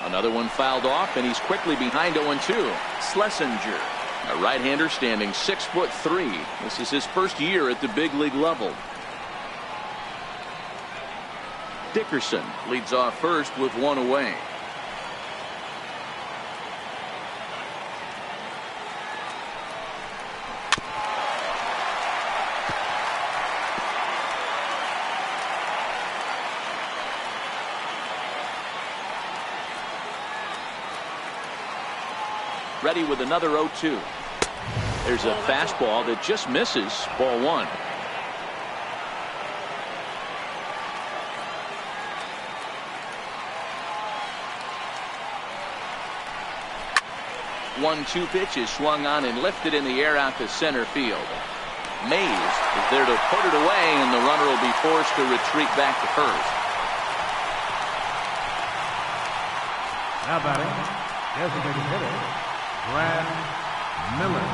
[SPEAKER 1] Another one fouled off, and he's quickly behind 0-2. Schlesinger, a right-hander standing 6'3". This is his first year at the big league level. Dickerson leads off first with 1 away. Ready with another 0-2. There's a fastball that just misses. Ball 1. One-two pitch is swung on and lifted in the air out to center field. Mays is there to put it away, and the runner will be forced to retreat back to first.
[SPEAKER 3] Now batting, designated hitter, Brad Miller.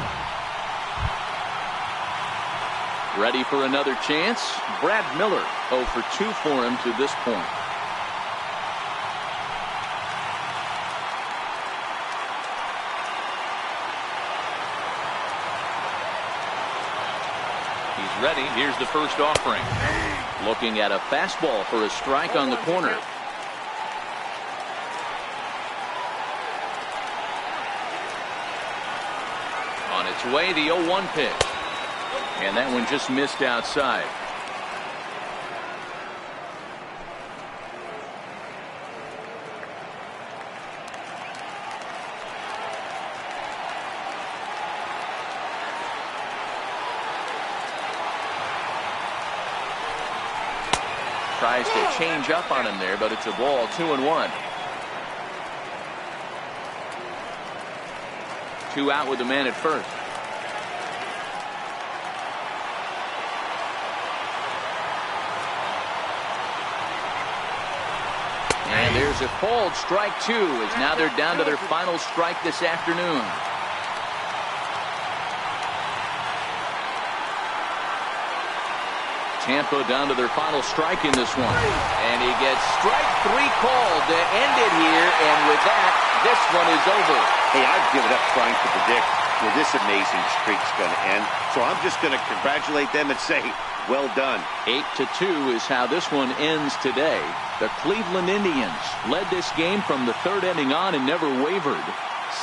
[SPEAKER 1] Ready for another chance? Brad Miller, 0 for 2 for him to this point. He's ready. Here's the first offering. Looking at a fastball for a strike on the corner. On its way, the 0-1 pitch. And that one just missed outside. Tries to change up on him there, but it's a ball. 2-1. 2 out with the man at first. And there's a called strike 2, as now they're down to their final strike this afternoon. Tampa down to their final strike in this one. And he gets strike 3 called to end it here. And with that, this one is over.
[SPEAKER 2] Hey, I'd give it up trying to predict where this amazing streak's going to end. So I'm just going to congratulate them and say, well done.
[SPEAKER 1] 8-2 is how this one ends today. The Cleveland Indians led this game from the third inning on and never wavered.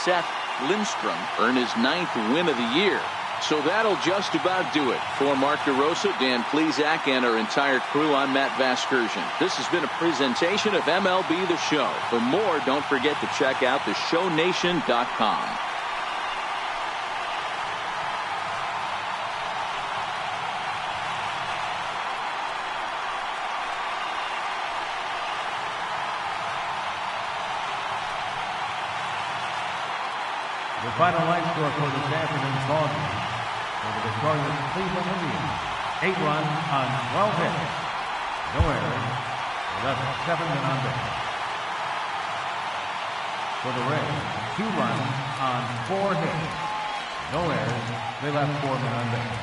[SPEAKER 1] Seth Lindstrom earned his 9th win of the year. So that'll just about do it. For Mark DeRosa, Dan Plesac, and our entire crew, I'm Matt Vasgersian. This has been a presentation of MLB The Show. For more, don't forget to check out theshownation.com.
[SPEAKER 3] The final line score for this afternoon's ball game for the victorious Cleveland Indians. 8 runs on 12 hits. No errors. They left 7 men on base. For the Rays, 2 runs on 4 hits. No errors. They left 4 men on base.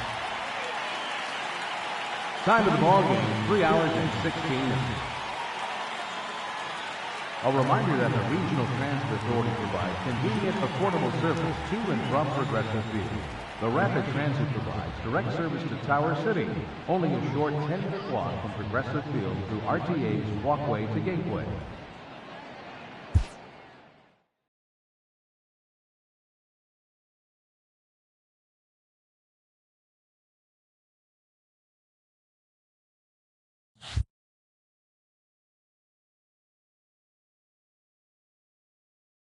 [SPEAKER 3] Time of the ball game, 3 hours and 16 minutes. A reminder that the Regional Transit Authority provides convenient, affordable service to and from Progressive Field. The Rapid Transit provides direct service to Tower City, only a short 10-minute walk from Progressive Field through RTA's Walkway to Gateway.